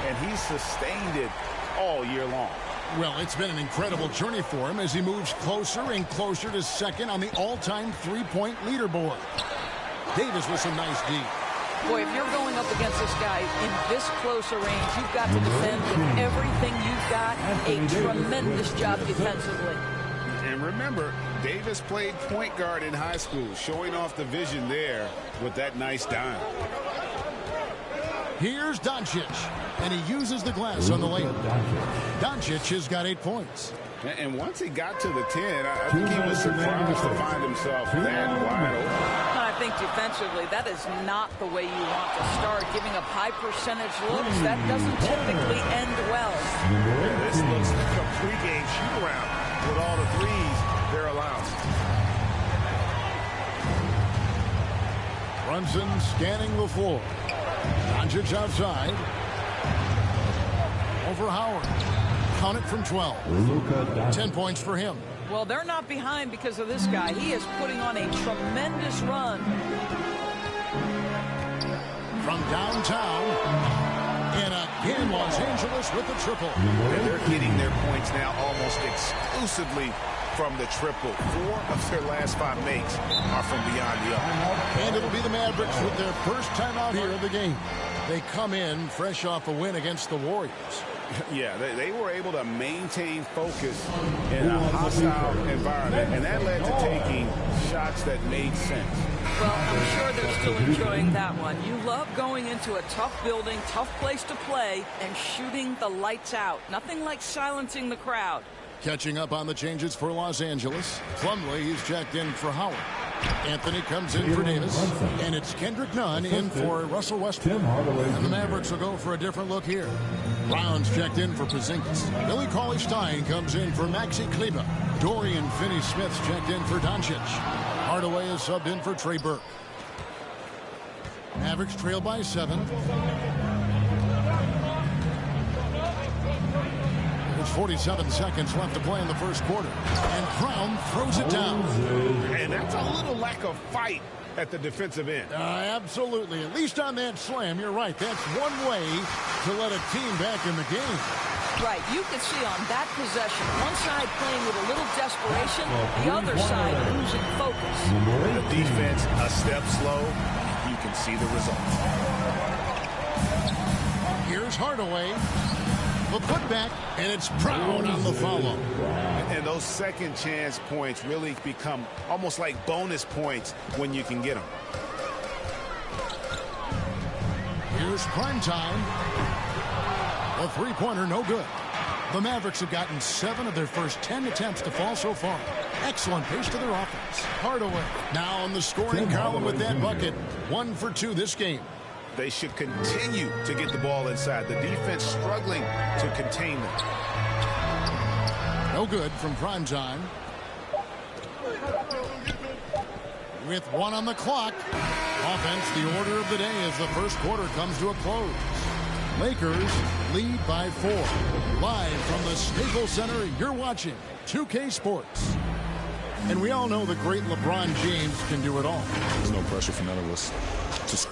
D: and he's sustained it all year long.
B: Well, it's been an incredible journey for him as he moves closer and closer to second on the all-time three-point leaderboard. Davis with some nice D.
M: Boy, if you're going up against this guy in this close a range, you've got to defend with everything you've got. A tremendous job defensively.
D: And remember, Davis played point guard in high school, showing off the vision there with that nice dime.
B: Here's Doncic, and he uses the glass on the layup. Doncic has got 8 points.
D: And once he got to the 10, I think he was surprised to find himself that wide open.
M: I think defensively, that is not the way you want to start. Giving up high percentage looks, that doesn't typically end well.
D: This looks like a pregame shoot-around with all the threes they're allowed.
B: Brunson scanning the floor. Doncic outside. Over Howard. Count it from 12. 10 points for him.
M: Well, they're not behind because of this guy. He is putting on a tremendous run.
B: From downtown. And again, Los Angeles with the triple.
D: And they're getting their points now almost exclusively from the triple. 4 of their last 5 makes are from beyond the arc.
B: And it'll be the Mavericks with their first time out here of the game. They come in fresh off a win against the Warriors.
D: Yeah, they were able to maintain focus in a hostile environment, and that led to taking shots that made sense.
M: Well, I'm sure they're still enjoying that one. You love going into a tough building, tough place to play, and shooting the lights out. Nothing like silencing the crowd.
B: Catching up on the changes for Los Angeles. Plumlee, he's checked in for Howard. Anthony comes in for Davis. And it's Kendrick Nunn in for Russell Westbrook. And the Mavericks will go for a different look here. Brown's checked in for Porzingis. Billy Cauley-Stein comes in for Maxi Kleber. Dorian Finney-Smith's checked in for Doncic. Hardaway is subbed in for Trey Burke. Mavericks trail by 7. There's 47 seconds left to play in the first quarter. And Brown throws it down.
D: And that's a little lack of fight at the defensive end.
B: Absolutely. At least on that slam, you're right. That's one way to let a team back in the game.
M: Right. You can see on that possession, one side playing with a little desperation, the other side losing focus.
D: The defense a step slow. You can see the result.
B: Here's Hardaway. The putback, and it's Brown on the follow.
D: And those second chance points really become almost like bonus points when you can get them.
B: Here's primetime. A three-pointer, no good. The Mavericks have gotten 7 of their first 10 attempts to fall so far. Excellent pace to their offense. Hardaway now on the scoring column with that bucket. 1 for 2 this game.
D: They should continue to get the ball inside. The defense struggling to contain them.
B: No good from primetime. With 1 on the clock. Offense, the order of the day as the first quarter comes to a close. Lakers lead by 4. Live from the Staples Center, you're watching 2K Sports. And we all know the great LeBron James can do it all.
E: There's no pressure for none of us to...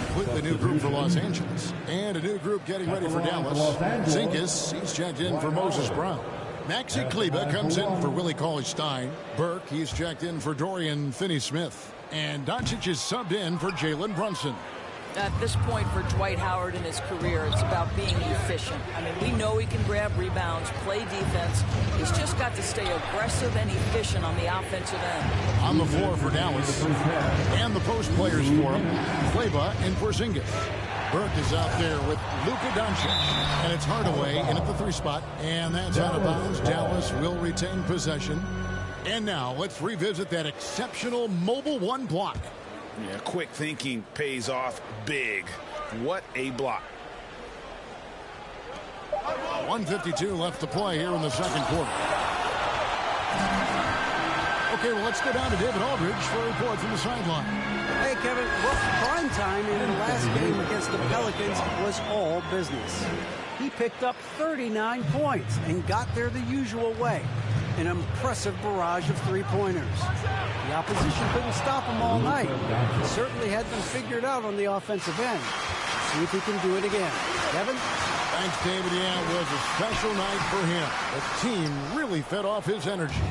B: Completely new group for Los Angeles. And a new group getting ready for Dallas. Zinkus, he's checked in for Moses Brown. Maxi Kleber comes in for Willie Cauley-Stein. Burke, he's checked in for Dorian Finney-Smith. And Doncic is subbed in for Jalen Brunson.
M: At this point for Dwight Howard in his career, it's about being efficient. I mean, we know he can grab rebounds, play defense. He's just got to stay aggressive and efficient on the offensive end.
B: On the floor for Dallas. And the post players for him, Kleber and Porzingis. Burke is out there with Luka Doncic. And it's Hardaway in at the 3 spot. And that's out of bounds. Dallas will retain possession. And now let's revisit that exceptional mobile 1 block.
D: Yeah, quick thinking pays off big. What a block.
B: 1:52 left to play here in the second quarter. Okay, well, let's go down to David Aldridge for a report from the sideline.
F: Hey, Kevin. Well, prime time in the last game against the Pelicans was all business. He picked up 39 points and got there the usual way. An impressive barrage of 3-pointers. The opposition couldn't stop him all night. He certainly had them figured out on the offensive end. See if he can do it again. Kevin?
B: Thanks, David. Yeah, it was a special night for him. The team really fed off his energy.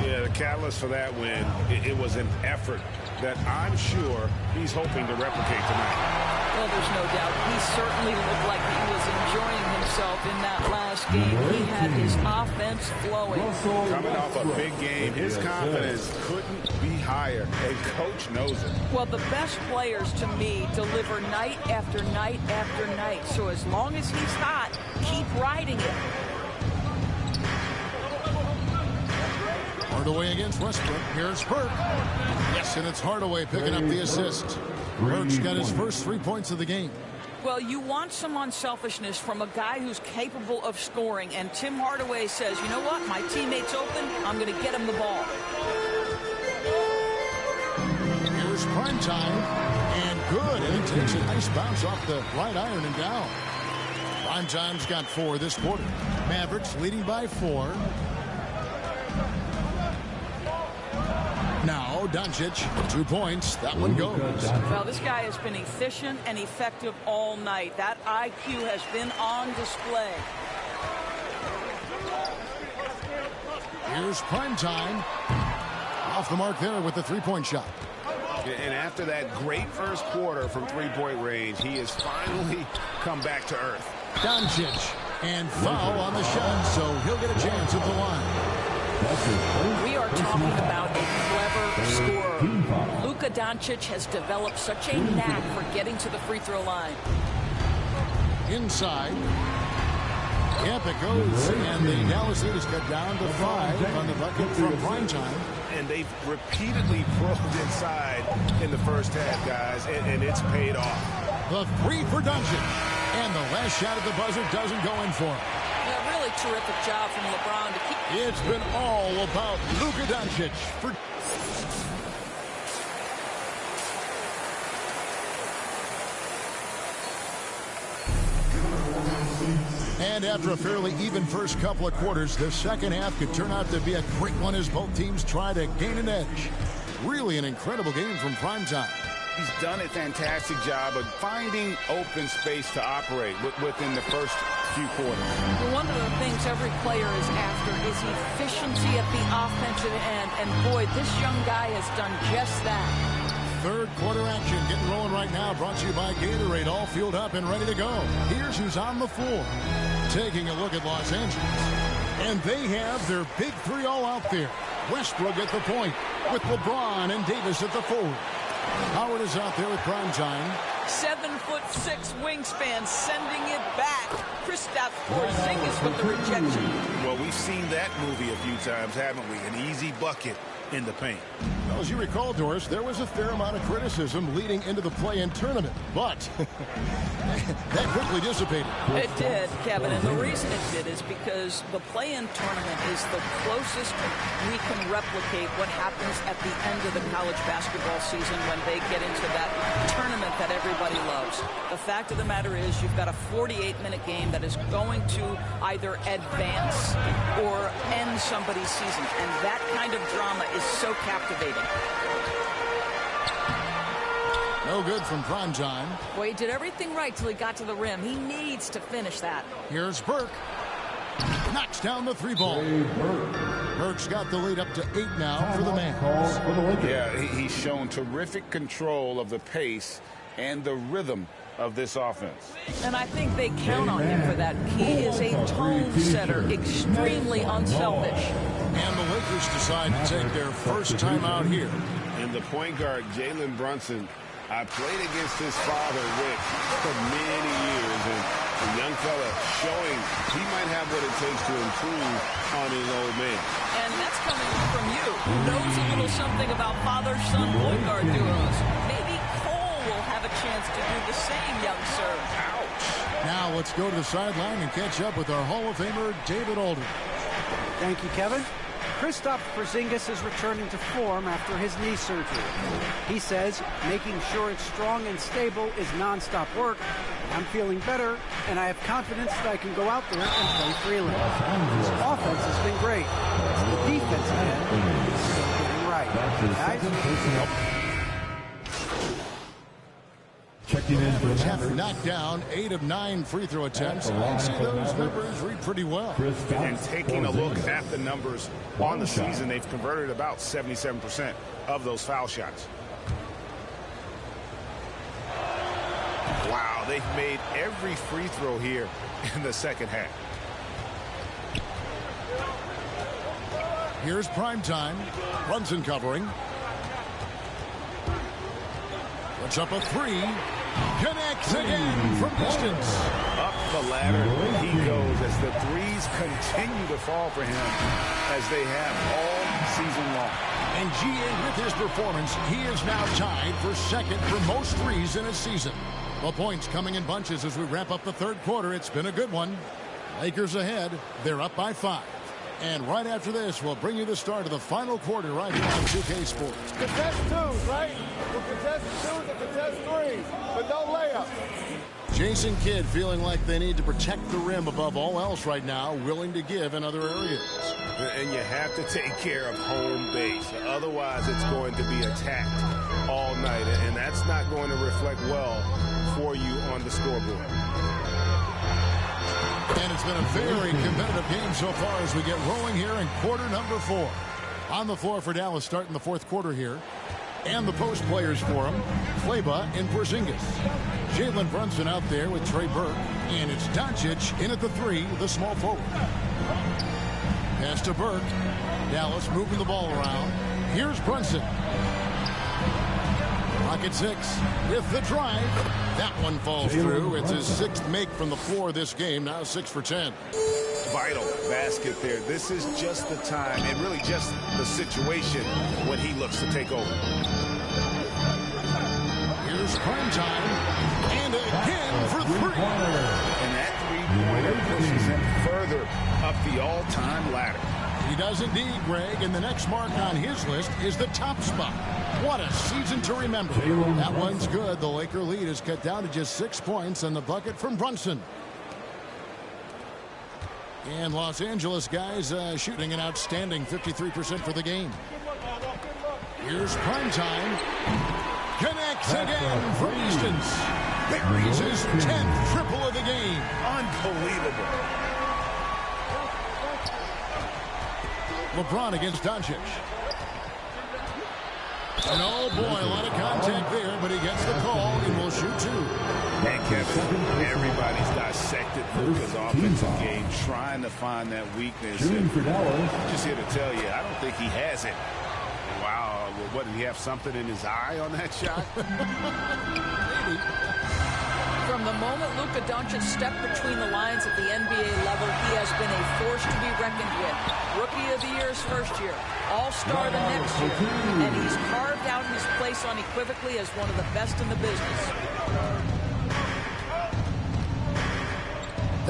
D: Yeah, the catalyst for that win, it was an effort that I'm sure he's hoping to replicate tonight.
M: Well, there's no doubt. He certainly looked like he was enjoying himself in that last game. He had his offense flowing.
D: Coming off a big game, his confidence couldn't be higher, and Coach knows it.
M: Well, the best players, to me, deliver night after night after night. So as long as he's hot, keep riding it.
B: Hardaway against Westbrook. Here's Burke. Yes, and it's Hardaway picking up the assist. Burke's got his first 3 points of the game.
M: Well, you want some unselfishness from a guy who's capable of scoring. And Tim Hardaway says, you know what? My teammate's open. I'm going to get him the ball.
B: Here's prime time. And good. And he takes a nice bounce off the right iron and down. Prime time's got 4 this quarter. Mavericks leading by 4. Now, Doncic, 2 points. That one goes.
M: Well, this guy has been efficient and effective all night. That IQ has been on display.
B: Here's prime time. Off the mark there with the 3-point shot.
D: And after that great first quarter from 3-point range, he has finally come back to earth.
B: Doncic, and foul on the shot, so he'll get a chance at the line.
M: We are talking about a clever scorer. Luka Doncic has developed such a knack for getting to the free throw line.
B: Inside. Yep, it goes. And the Dallas lead is cut down to 5 on the bucket from primetime.
D: And they've repeatedly probed inside in the first half, guys, and it's paid off.
B: The 3 for Doncic. And the last shot at the buzzer doesn't go in for him.
M: Yeah, really terrific job from LeBron to keep.
B: It's been all about Luka Doncic for. And after a fairly even first couple of quarters, the second half could turn out to be a great one as both teams try to gain an edge. Really an incredible game from primetime.
D: He's done a fantastic job of finding open space to operate within the first few quarters.
M: Well, one of the things every player is after is efficiency at the offensive end. And boy, this young guy has done just that.
B: Third quarter action getting rolling right now, brought to you by Gatorade, all fueled up and ready to go. Here's who's on the floor. Taking a look at Los Angeles. And they have their big 3 all out there. Westbrook at the point with LeBron and Davis at the forward. Howard is out there with prime time.
M: 7'6" wingspan, sending it back. Kristaps Porzingis with the rejection.
D: Well, we've seen that movie a few times, haven't we? An easy bucket in the paint.
B: Well, as you recall, Doris, there was a fair amount of criticism leading into the play-in tournament, but that quickly dissipated.
M: It did, Kevin, and the reason it did is because the play-in tournament is the closest we can replicate what happens at the end of the college basketball season when they get into that tournament that everybody loves. The fact of the matter is you've got a 48-minute game that is going to either advance or end somebody's season, and that kind of drama is so captivating.
B: No good from Primetime.
M: Well, he did everything right till he got to the rim. He needs to finish that.
B: Here's Burke. Knocks down the three ball. Burke's got the lead up to 8 now for the man.
D: Yeah, he's shown terrific control of the pace and the rhythm of this offense.
M: And I think they count on him for that. He is a tone setter, extremely unselfish.
B: And the Lakers decide to take their first time out here.
D: And the point guard, Jalen Brunson, I played against his father, Rick, for many years. And the young fella showing he might have what it takes to improve on his old man.
M: And that's coming from you, who knows a little something about father-son point guard duos. Maybe Cole will have a chance to do the same, young sir.
D: Ouch.
B: Now let's go to the sideline and catch up with our Hall of Famer, David Aldridge.
F: Thank you, Kevin. Kristaps Porzingis is returning to form after his knee surgery. He says making sure it's strong and stable is nonstop work. I'm feeling better, and I have confidence that I can go out there and play freely. His offense has been great. It's the defense again is still getting right. Guys?
G: Checking in for the
B: Jeff
G: Mavericks.
B: knocked down 8 of 9 free throw attempts. I see those numbers read pretty well.
D: And taking a look at the numbers on the season, they've converted about 77% of those foul shots. Wow, they've made every free throw here in the second half.
B: Here's Primetime. Brunson covering. Puts up a 3. Connects again from distance.
D: Up the ladder he goes as the threes continue to fall for him as they have all season long.
B: And GA, with his performance, he is now tied for second for most threes in a season. The points coming in bunches as we wrap up the third quarter. It's been a good one. Lakers ahead. They're up by 5. And right after this, we'll bring you the start of the final quarter right here on 2K Sports.
H: Contest twos, right? We'll contest twos and contest threes, but no layups.
B: Jason Kidd feeling like they need to protect the rim above all else right now, willing to give in other areas.
D: And you have to take care of home base. Otherwise, it's going to be attacked all night. And that's not going to reflect well for you on the scoreboard.
B: And it's been a very competitive game so far as we get rolling here in quarter number 4. On the floor for Dallas starting the fourth quarter here. And the post players for him, Kleba and Porzingis. Jalen Brunson out there with Trey Burke. And it's Doncic in at the 3, the small forward. Pass to Burke. Dallas moving the ball around. Here's Brunson. Rocket 6 with the drive. That one falls through. It's his 6th make from the floor this game. Now 6 for 10.
D: Vital basket there. This is just the time and really just the situation when he looks to take over.
B: Here's Primetime. And again for 3.
D: And that three-pointer pushes him further up the all-time ladder.
B: He does indeed, Greg, and the next mark on his list is the top spot. What a season to remember. That one's good. The Laker lead is cut down to just 6 points and the bucket from Brunson. And Los Angeles guys shooting an outstanding 53% for the game. Here's Primetime. Connects again from distance. Buries his 10th triple of the game.
D: Unbelievable.
B: LeBron against Doncic. And oh boy, a lot of contact there, but he gets the call and will shoot 2.
D: And Kevin, everybody's dissected Luka's offensive game, trying to find that weakness. And I'm just here to tell you, I don't think he has it. Wow, what, did he have something in his eye on that shot?
B: Maybe.
M: From the moment Luka Doncic stepped between the lines at the NBA level, he has been a force to be reckoned with. Rookie of the Year his first year, All-Star the next year, and he's carved out his place unequivocally as one of the best in the business.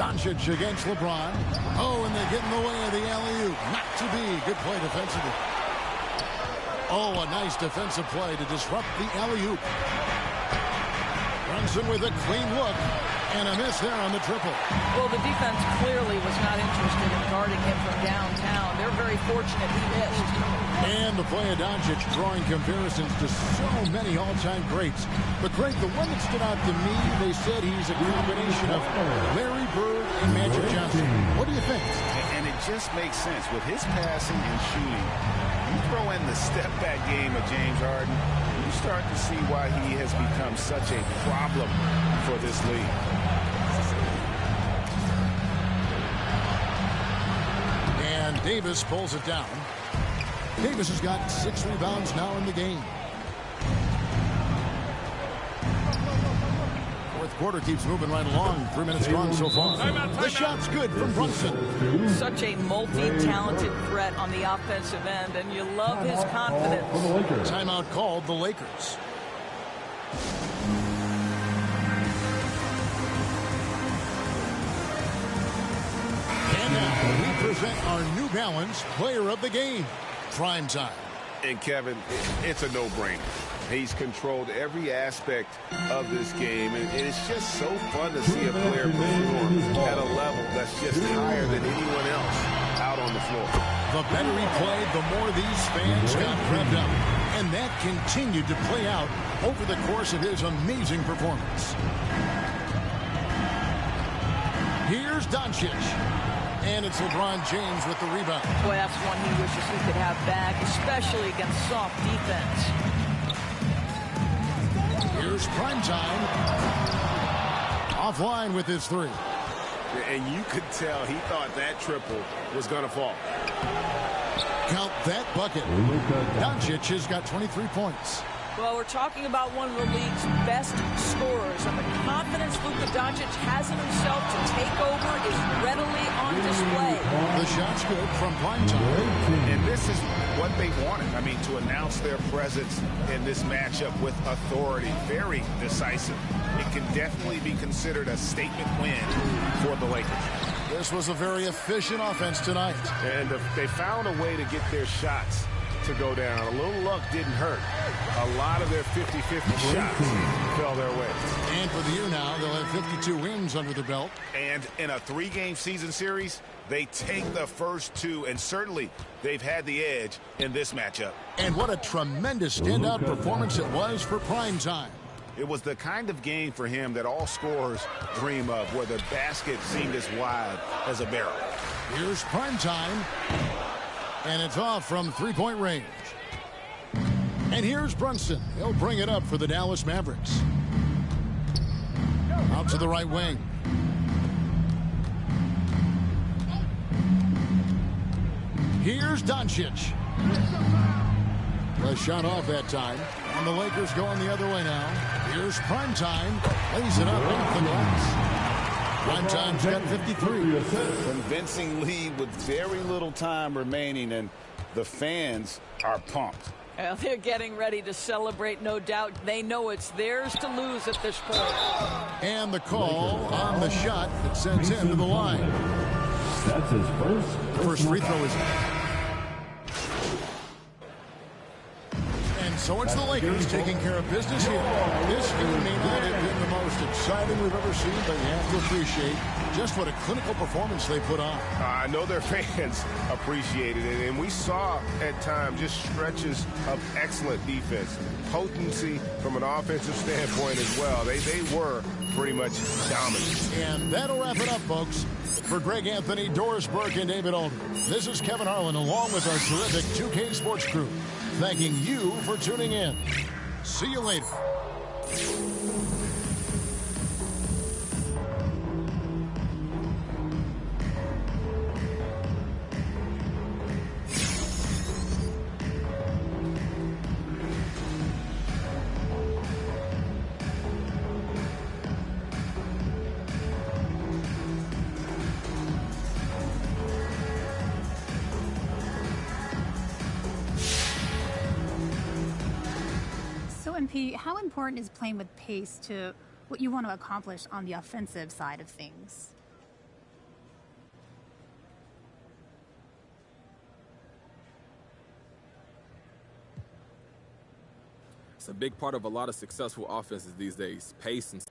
B: Doncic against LeBron. Oh, and they get in the way of the alley-oop. Not to be. Good play defensively. Oh, a nice defensive play to disrupt the alley-oop. Brunson with a clean look. And a miss there on the triple.
M: Well, the defense clearly was not interested in guarding him from downtown. They're very fortunate he missed.
B: And the play of Doncic drawing comparisons to so many all-time greats. But, Craig, the one that stood out to me, they said he's a combination of Larry Bird and Magic Johnson. What do you think?
D: And it just makes sense. With his passing and shooting, you throw in the step-back game of James Harden, you start to see why he has become such a problem for this league.
B: And Davis pulls it down. Davis has got 6 rebounds now in the game. Fourth quarter keeps moving right along. 3 minutes gone so far. The shot's good from Brunson.
M: Such a multi-talented threat on the offensive end, and you love his confidence.
B: Timeout called the Lakers. And now we present our New Balance Player of the Game. Prime time.
N: And Kevin, it's a no-brainer. He's controlled every aspect of this game, and it's just so fun to see a player perform at a level that's just higher than anyone else out on the floor.
B: The better he played, the more these fans got revved up. And that continued to play out over the course of his amazing performance. Here's Doncic. And it's LeBron James with the rebound.
M: Boy, that's one he wishes he could have back, especially against soft defense.
B: Here's primetime. Offline with his 3.
N: And you could tell he thought that triple was going to fall.
B: Count that bucket. Doncic has got 23 points.
M: Well, we're talking about one of the league's best scorers, and the confidence Luka Doncic has in himself to take over is readily on display.
B: The shot's good from primetime.
D: And this is what they wanted. I mean, to announce their presence in this matchup with authority. Very decisive. It can definitely be considered a statement win for the Lakers.
B: This was a very efficient offense tonight.
N: And they found a way to get their shots to go down. A little luck didn't hurt. A lot of their 50-50 shots fell their way.
B: And for the year now, they'll have 52 wins under their belt.
D: And in a 3-game season series, they take the first 2, and certainly they've had the edge in this matchup.
B: And what a tremendous standout performance it was for primetime.
D: It was the kind of game for him that all scorers dream of, where the basket seemed as wide as a barrel.
B: Here's primetime. And it's off from 3-point range. And here's Brunson. He'll bring it up for the Dallas Mavericks. Out to the right wing. Here's Doncic. The shot off that time. And the Lakers going the other way now. Here's primetime. Lays it up off the glass. Primetime's got 53.
D: Convincing lead with very little time remaining, and the fans are pumped.
M: Well, they're getting ready to celebrate, no doubt. They know it's theirs to lose at this point.
B: And the call on the shot that sends him to the line.
G: That's his
B: first free throw is. And so it's the Lakers taking care of business here. This game may not have been the most exciting we've ever seen, but you have to appreciate just what a clinical performance they put on.
N: I know their fans appreciated it, and we saw at times just stretches of excellent defense. Potency from an offensive standpoint as well. They were pretty much dominant.
B: And that'll wrap it up, folks. For Greg Anthony, Doris Burke, and David Alden, this is Kevin Harlan along with our terrific 2K Sports crew, thanking you for tuning in. See you later.
O: MP, how important is playing with pace to what you want to accomplish on the offensive side of things?
P: It's a big part of a lot of successful offenses these days, pace and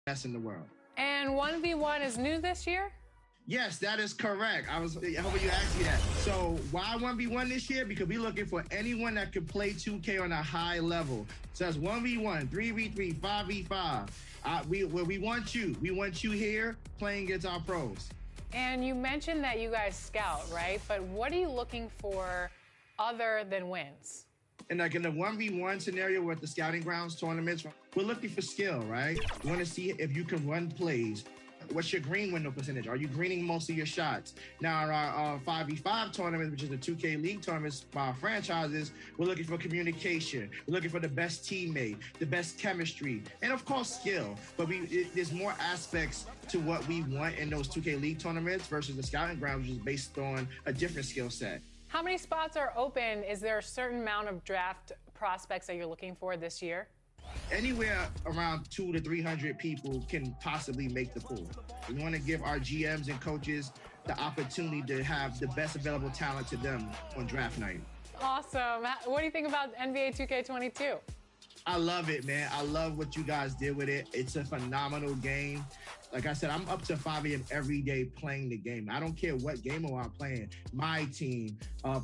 L: best in the world.
I: And 1v1 is new this year?
L: Yes, that is correct. I hope you asked me that. So why 1v1 this year? Because we're looking for anyone that can play 2K on a high level. So that's 1v1, 3v3, 5v5. We want you. We want you here playing against our pros.
I: And you mentioned that you guys scout, right? But what are you looking for other than wins?
L: And like in the 1v1 scenario with the scouting grounds tournaments, we're looking for skill, right? We want to see if you can run plays. What's your green window percentage? Are you greening most of your shots? Now, in our 5v5 tournament, which is the 2K League tournaments by our franchises, we're looking for communication. We're looking for the best teammate, the best chemistry, and of course, skill. But there's more aspects to what we want in those 2K League tournaments versus the scouting grounds, which is based on a different skill set.
I: How many spots are open? Is there a certain amount of draft prospects that you're looking for this year?
L: Anywhere around 200 to 300 people can possibly make the pool. We want to give our GMs and coaches the opportunity to have the best available talent to them on draft night.
I: Awesome. What do you think about NBA 2K22?
L: I love it, man. I love what you guys did with it. It's a phenomenal game. Like I said, I'm up to 5 a.m. every day playing the game. I don't care what game I'm playing. My team,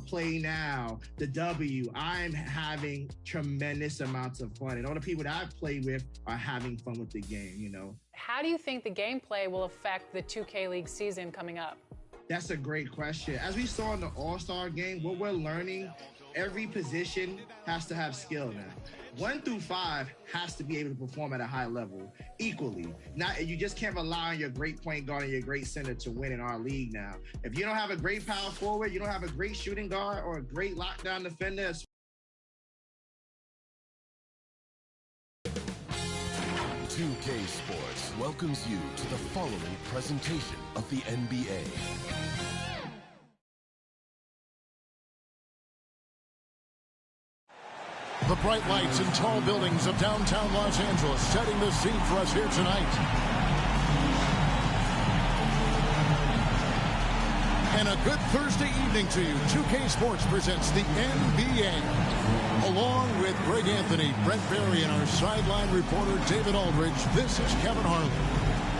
L: Play Now, the W. I'm having tremendous amounts of fun. And all the people that I play with are having fun with the game, you know.
I: How do you think the gameplay will affect the 2K League season coming up?
L: That's a great question. As we saw in the All-Star game, what we're learning, every position has to have skill now. 1 through 5 has to be able to perform at a high level equally. You just can't rely on your great point guard and your great center to win in our league now. If you don't have a great power forward, you don't have a great shooting guard or a great lockdown defender.
Q: 2K Sports welcomes you to the following presentation of the NBA.
B: The bright lights and tall buildings of downtown Los Angeles setting the scene for us here tonight. And a good Thursday evening to you. 2K Sports presents the NBA. Along with Greg Anthony, Brent Barry, and our sideline reporter David Aldridge, this is Kevin Harlan.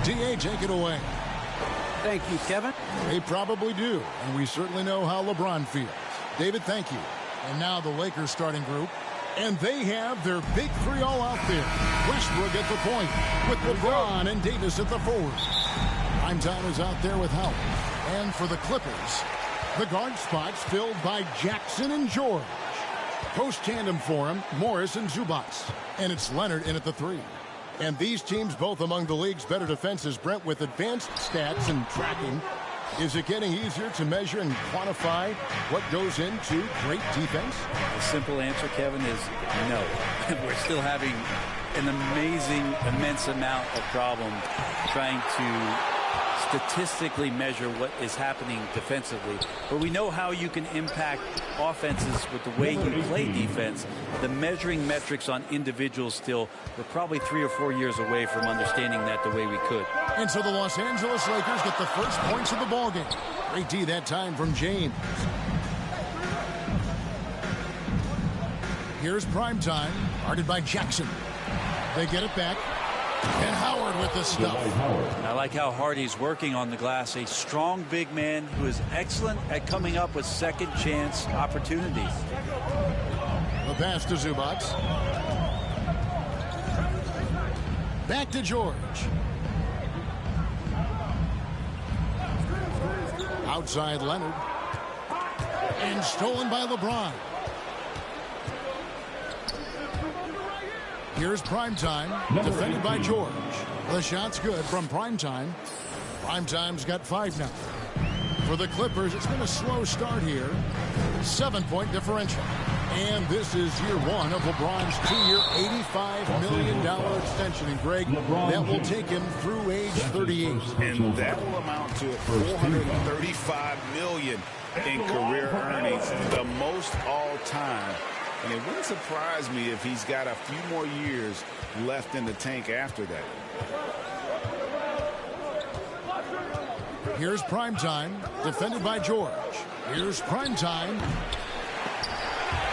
B: DA, take it away.
F: Thank you, Kevin.
B: They probably do, and we certainly know how LeBron feels. David, thank you. And now the Lakers starting group. And they have their big three all out there. Westbrook at the point with LeBron and Davis at the forward. Primetime is out there with Howard. And for the Clippers, the guard spots filled by Jackson and George. Post tandem for him, Morris and Zubats. And it's Leonard in at the 3. And these teams both among the league's better defenses, Brent, with advanced stats and tracking. Is it getting easier to measure and quantify what goes into great defense?
C: The simple answer, Kevin, is no. We're still having an amazing, immense amount of problem trying to statistically measure what is happening defensively. But we know how you can impact offenses with the way you play defense. The measuring metrics on individuals still, we're probably 3 or 4 years away from understanding that the way we could.
B: And so the Los Angeles Lakers get the first points of the ballgame. Great D that time from James. Here's Primetime, guarded by Jackson. They get it back. And Howard with the stuff.
C: I like how hard he's working on the glass. A strong big man who is excellent at coming up with second chance opportunities.
B: The pass to Zubats. Back to George. Outside Leonard. And stolen by LeBron. Here's Primetime, defended by George. The shot's good from Primetime. Primetime's got 5 now. For the Clippers, it's been a slow start here. 7-point differential. And this is year 1 of LeBron's 2-year, $85 million extension. And Greg, that will take him through age 38.
D: And that will amount to $435 million in career earnings, the most all time. And it wouldn't surprise me if he's got a few more years left in the tank after that.
B: Here's Primetime, defended by George. Here's Primetime.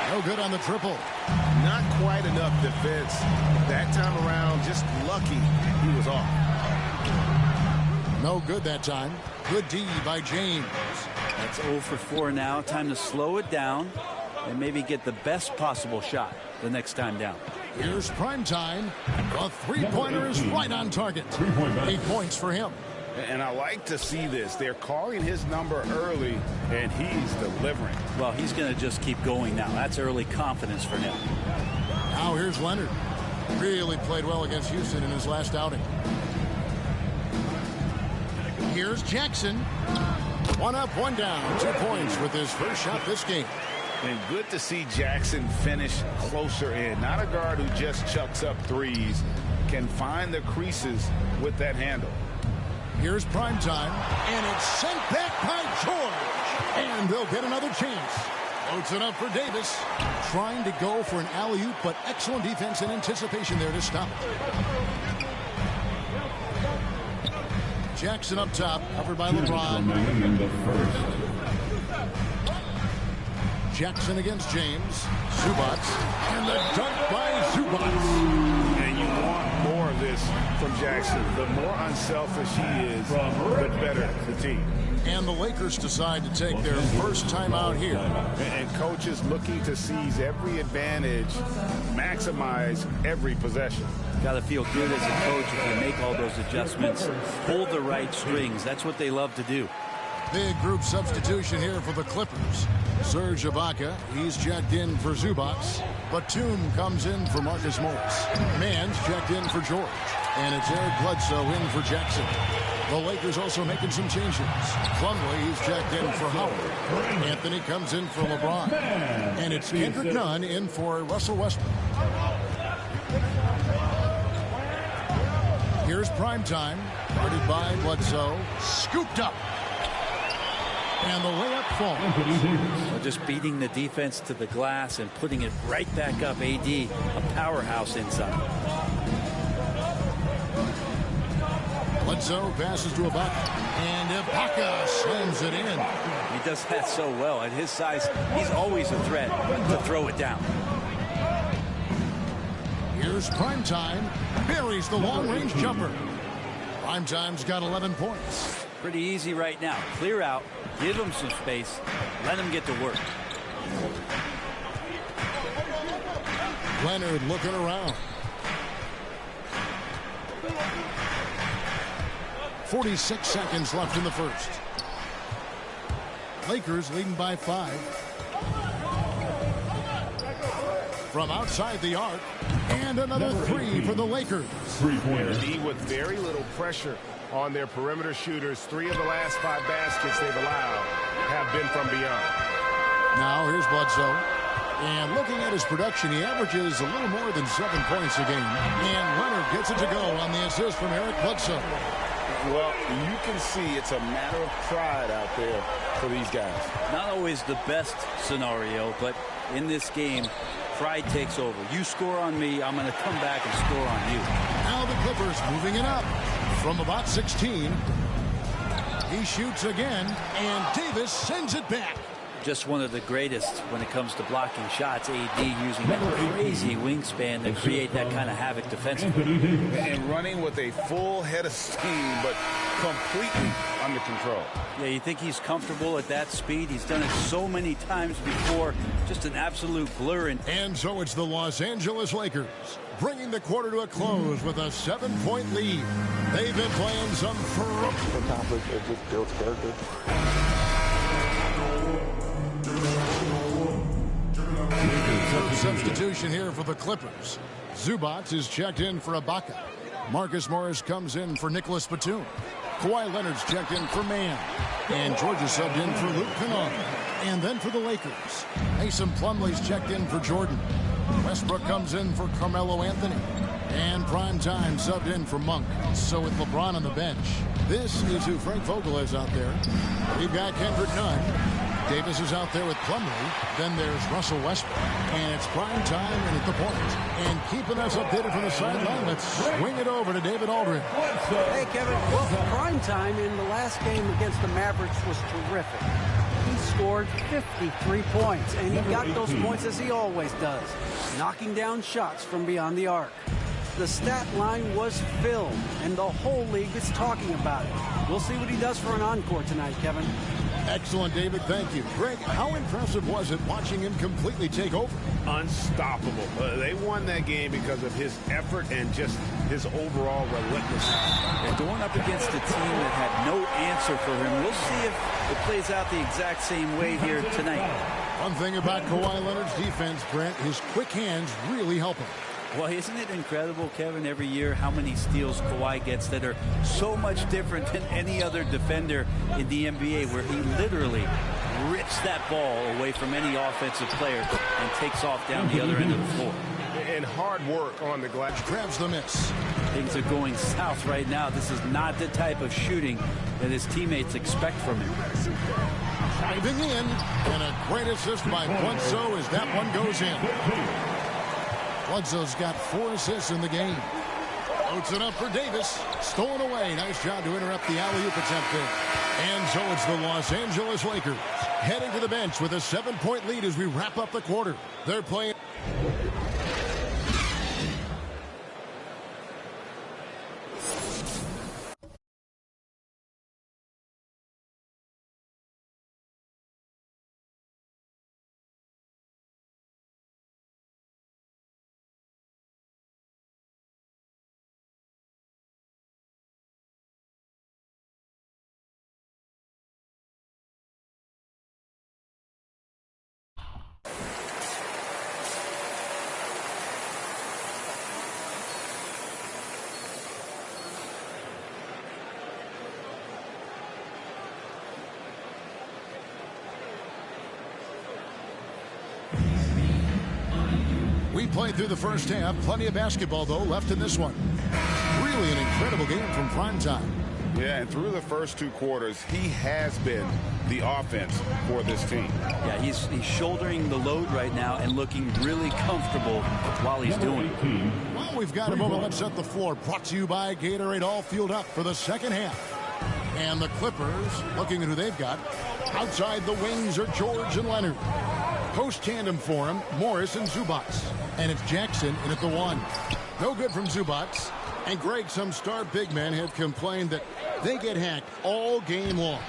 B: No good on the triple.
N: Not quite enough defense that time around. Just lucky.
D: lucky he was off.
B: No good that time. Good D by James.
C: That's 0 for 4 now. Time to slow it down and maybe get the best possible shot the next time down.
B: Here's prime time. A three-pointer is right on target. 8 points for him.
D: And I like to see this. They're calling his number early, and he's delivering.
C: Well, he's going to just keep going now. That's early confidence for him.
B: Now here's Leonard. Really played well against Houston in his last outing. Here's Jackson. 1 up, 1 down. 2 points with his first shot this game.
D: And good to see Jackson finish closer in. Not a guard who just chucks up threes. Can find the creases with that handle.
B: Here's prime time, and it's sent back by George. And they'll get another chance. Floats it up for Davis. Trying to go for an alley-oop, but excellent defense and anticipation there to stop it. Jackson up top, covered by LeBron. Jackson against James. Zubac. And the dunk by Zubac.
D: And you want more of this from Jackson. The more unselfish he is, the better the team.
B: And the Lakers decide to take their first time out here.
D: And coaches looking to seize every advantage, maximize every possession.
C: Got to feel good as a coach if you make all those adjustments. Hold the right strings. That's what they love to do.
B: Big group substitution here for the Clippers. Serge Ibaka, he's checked in for Zubac. Batum comes in for Marcus Morris. Mann's checked in for George. And it's Eric Bledsoe in for Jackson. The Lakers also making some changes. Plumlee, he's checked in for Howard. Anthony comes in for LeBron. And it's Kendrick Nunn in for Russell Westbrook. Here's prime time. Guarded by Bledsoe. Scooped up. And the layup falls.
C: Well, just beating the defense to the glass and putting it right back up. AD, a powerhouse inside.
B: Bledsoe passes to Ibaka. And Ibaka slams it in.
C: He does that so well. At his size, he's always a threat to throw it down.
B: Here's prime time. Buries the long-range jumper. Prime time's got 11 points.
C: Pretty easy right now. Clear out. Give him some space. Let him get to work.
B: Leonard looking around. 46 seconds left in the first. Lakers leading by 5. From outside the arc. And another 3 for the Lakers.
N: 3-pointers. With very little pressure on their perimeter shooters. 3 of the last 5 baskets they've allowed have been from beyond.
B: Now here's Bledsoe. And looking at his production, he averages a little more than 7 points a game. And Leonard gets it to go on the assist from Eric Bledsoe.
D: Well, you can see it's a matter of pride out there for these guys.
C: Not always the best scenario, but in this game, pride takes over. You score on me, I'm going to come back and score on you.
B: Now the Clippers moving it up from about 16. He shoots again, and Davis sends it back.
C: Just one of the greatest when it comes to blocking shots. AD using that crazy wingspan to create that kind of havoc defensively.
D: And running with a full head of steam, but completely under control.
C: Yeah, you think he's comfortable at that speed? He's done it so many times before. Just an absolute blur.
B: And so it's the Los Angeles Lakers bringing the quarter to a close with a 7-point lead. They've been playing some ferocious
E: conflict. It just builds character.
B: Substitution here for the Clippers. Zubac is checked in for Ibaka. Marcus Morris comes in for Nicholas Batum. Kawhi Leonard's checked in for Mann. And George is subbed in for Luke Kennard. And then for the Lakers, Mason Plumlee's checked in for Jordan. Westbrook comes in for Carmelo Anthony. And prime time subbed in for Monk. So with LeBron on the bench, this is who Frank Vogel is out there. We've got Kendrick Nunn. Davis is out there with Plumlee. Then there's Russell Westbrook. And it's prime time and at the point. And keeping us updated from the sideline, let's swing it over to David Aldridge.
F: Hey, Kevin. Well, prime time in the last game against the Mavericks was terrific. He scored 53 points, and he got those points as he always does, knocking down shots from beyond the arc. the stat line was filled, and the whole league is talking about it. We'll see what he does for an encore tonight, Kevin.
B: Excellent, David. Thank you. Greg, how impressive was it watching him completely take over?
N: Unstoppable. They won that game because of his effort and just his overall relentlessness.
C: And going up against a team that had no answer for him, we'll see if it plays out the exact same way here tonight.
B: One thing about Kawhi Leonard's defense, Brent, his quick hands really help him.
C: Well, isn't it incredible, Kevin, every year how many steals Kawhi gets that are so much different than any other defender in the NBA, where he literally rips that ball away from any offensive player and takes off down the other end of the floor.
N: And hard work on the glass.
B: Grabs the miss.
C: Things are going south right now. This is not the type of shooting that his teammates expect from him.
B: Driving in, and a great assist by Bledsoe as that one goes in. Bledsoe's got 4 assists in the game. Floats it up for Davis. Stolen away. Nice job to interrupt the alley-oop attempt there. And so it's the Los Angeles Lakers heading to the bench with a 7-point lead as we wrap up the quarter. They're playing. We played through the first half. Plenty of basketball, though, left in this one. Really an incredible game from primetime.
D: Yeah, and through the first 2 quarters, he has been the offense for this team.
C: Yeah, he's shouldering the load right now and looking really comfortable while he's doing it.
B: Well, we've got a moment. Let's set the floor. Brought to you by Gatorade, all fueled up for the second half. And the Clippers, looking at who they've got. Outside the wings are George and Leonard. Post tandem for him, Morris and Zubac. And it's Jackson in at the 1. No good from Zubac. And Greg, some star big men have complained that they get hacked all game long.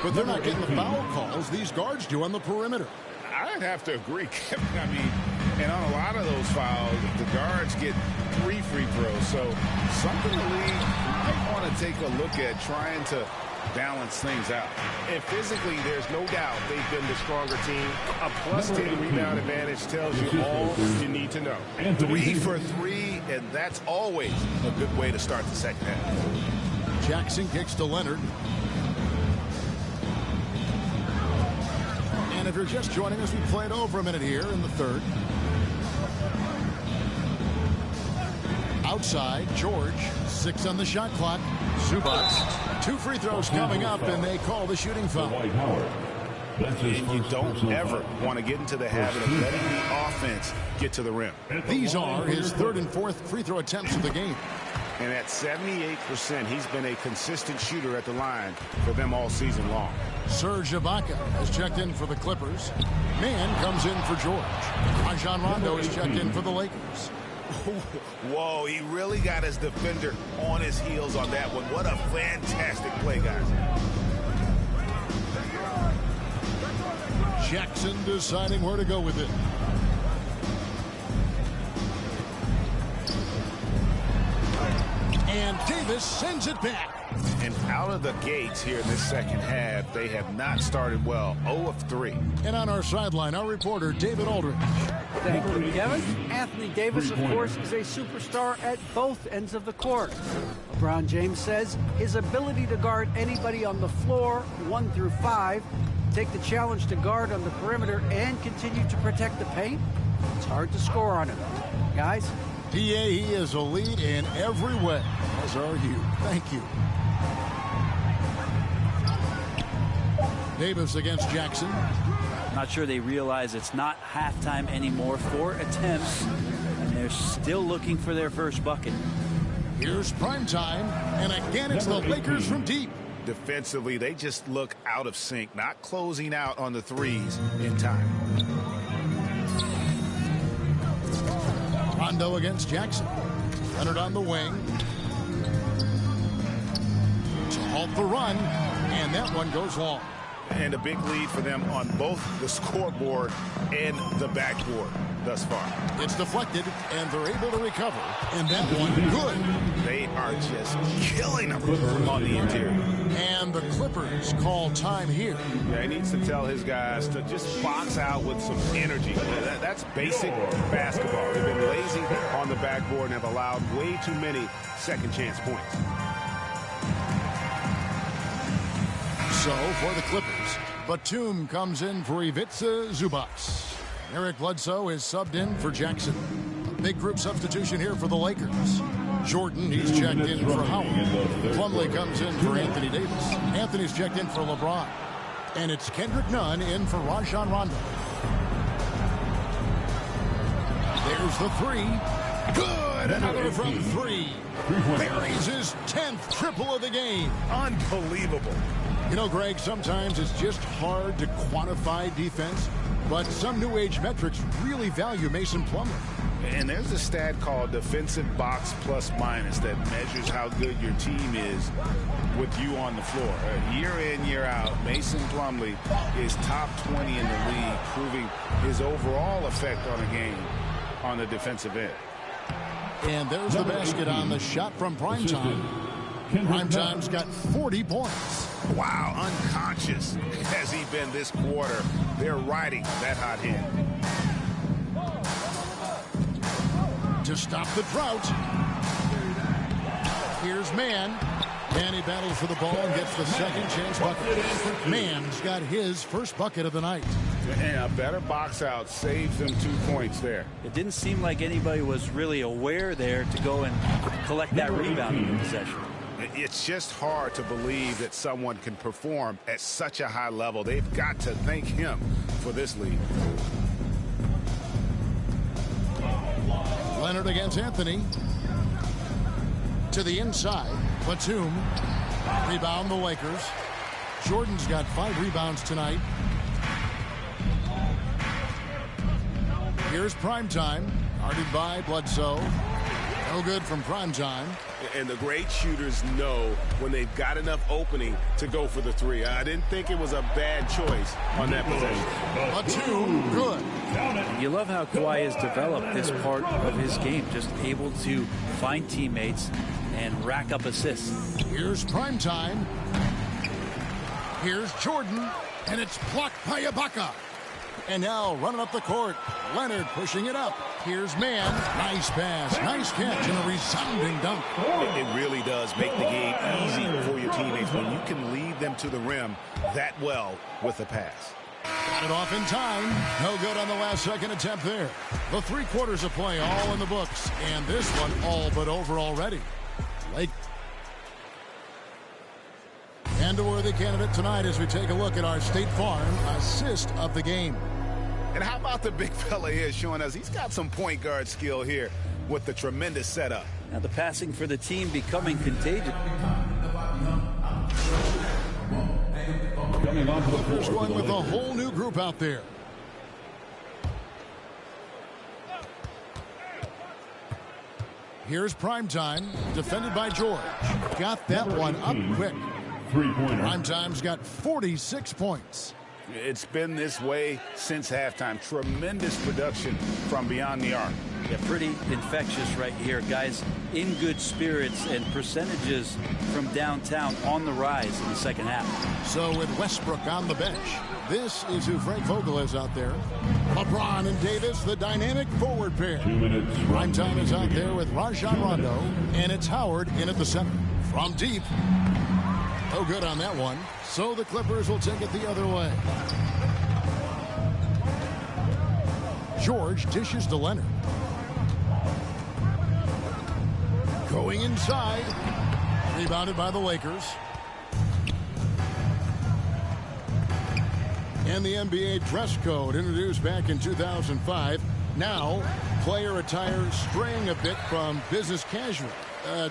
B: But they're not getting the foul calls these guards do on the perimeter.
D: I'd have to agree, Kevin. I mean, and on a lot of those fouls, the guards get 3 free throws. So something the league might want to take a look at, trying to balance things out.
N: And physically, there's no doubt they've been the stronger team. A +10 rebound advantage tells you all you need to know.
D: 3 for 3, and that's always a good way to start the second half.
B: Jackson kicks to Leonard. And if you're just joining us, we played over a minute here in the third. Outside, George, 6 on the shot clock. Zubac, 2 free throws coming up, and they call the shooting foul.
D: And you don't ever want to get into the habit of letting the offense get to the rim.
B: These are his 3rd and 4th free throw attempts of the game.
D: And at 78%, he's been a consistent shooter at the line for them all season long.
B: Serge Ibaka has checked in for the Clippers. Mann comes in for George. Rajon Rondo is checked in for the Lakers.
D: Whoa, he really got his defender on his heels on that one. What a fantastic play, guys.
B: Jackson deciding where to go with it. And Davis sends it back.
D: And out of the gates here in this second half, they have not started well. 0 of 3.
B: And on our sideline, our reporter, David Aldridge.
F: Thank you, Kevin. Anthony Davis, of course, is a superstar at both ends of the court. LeBron James says his ability to guard anybody on the floor, 1 through 5, take the challenge to guard on the perimeter, and continue to protect the paint, it's hard to score on him. Guys?
B: He is a lead in every way, as are you. Thank you. Davis against Jackson.
C: Not sure they realize it's not halftime anymore. 4 attempts, and they're still looking for their first bucket.
B: Here's primetime, and again it's the Lakers from deep.
D: Defensively, they just look out of sync, not closing out on the threes in time.
B: Rondo against Jackson. Leonard on the wing. To halt the run, and that one goes long.
D: And a big lead for them on both the scoreboard and the backboard thus far.
B: It's deflected, and they're able to recover. And that one, good.
D: They are just killing them on the interior.
B: And the Clippers call time here.
D: Yeah, he needs to tell his guys to just box out with some energy. That's basic basketball. They've been lazy on the backboard and have allowed way too many second chance points.
B: So for the Clippers, Batum comes in for Ivica Zubac. Eric Bledsoe is subbed in for Jackson. A big group substitution here for the Lakers. Jordan, he's checked in for Howard. Plumlee comes in for Anthony Davis. Anthony's checked in for LeBron. And it's Kendrick Nunn in for Rajon Rondo. There's the three. Good! Another from three. Buries his 10th triple of the game.
D: Unbelievable.
B: You know, Greg, sometimes it's just hard to quantify defense, but some new age metrics really value Mason Plumlee.
D: And there's a stat called defensive box plus minus that measures how good your team is with you on the floor. Year in, year out, Mason Plumlee is top 20 in the league, proving his overall effect on a game on the defensive end.
B: And there's the basket on the shot from Primetime. Primetime's got 40 points.
D: Wow, unconscious has he been this quarter. They're riding that hot hand.
B: To stop the drought, here's Mann. Mann, he battles for the ball and gets the second chance bucket. Mann's got his first bucket of the night.
D: And a better box out saves them 2 points there.
C: It didn't seem like anybody was really aware there to go and collect that rebound in the possession.
D: It's just hard to believe that someone can perform at such a high level. They've got to thank him for this lead.
B: Leonard against Anthony. To the inside. Batum. Rebound the Lakers. Jordan's got 5 rebounds tonight. Here's Primetime. Guarded by Bledsoe. No good from Primetime.
N: And the great shooters know when they've got enough opening to go for the three. I didn't think it was a bad choice on that possession.
B: Batum, good.
C: You love how Kawhi has developed this part of his game, just able to find teammates and rack up assists.
B: Here's Primetime. Here's Jordan, and it's blocked by Ibaka. And now running up the court, Leonard pushing it up. Here's Mann. Nice pass, nice catch, and a resounding dunk.
D: It really does make the game easy for your teammates when you can lead them to the rim that well with the pass.
B: Got it off in time. No good on the last second attempt there. The 3 quarters of play all in the books, and this one all but over already. Lake. And a worthy candidate tonight as we take a look at our State Farm assist of the game.
D: And how about the big fella here showing us he's got some point guard skill here with the tremendous setup.
C: Now the passing for the team becoming contagious.
B: Clippers going with a whole new group out there. Here's Primetime, defended by George. Got that one up quick. Primetime's got 46 points.
D: It's been this way since halftime. Tremendous production from beyond the arc.
C: Yeah, pretty infectious right here. Guys in good spirits and percentages from downtown on the rise in the second half.
B: So with Westbrook on the bench, this is who Frank Vogel is out there. LeBron and Davis, the dynamic forward pair.
G: 2 minutes.
B: Primetime is out there with Rajon Rondo, and it's Howard in at the center. From deep. No good on that one. So the Clippers will take it the other way. George dishes to Leonard. Going inside. Rebounded by the Lakers. And the NBA dress code introduced back in 2005. Now, player attire straying a bit from business casual.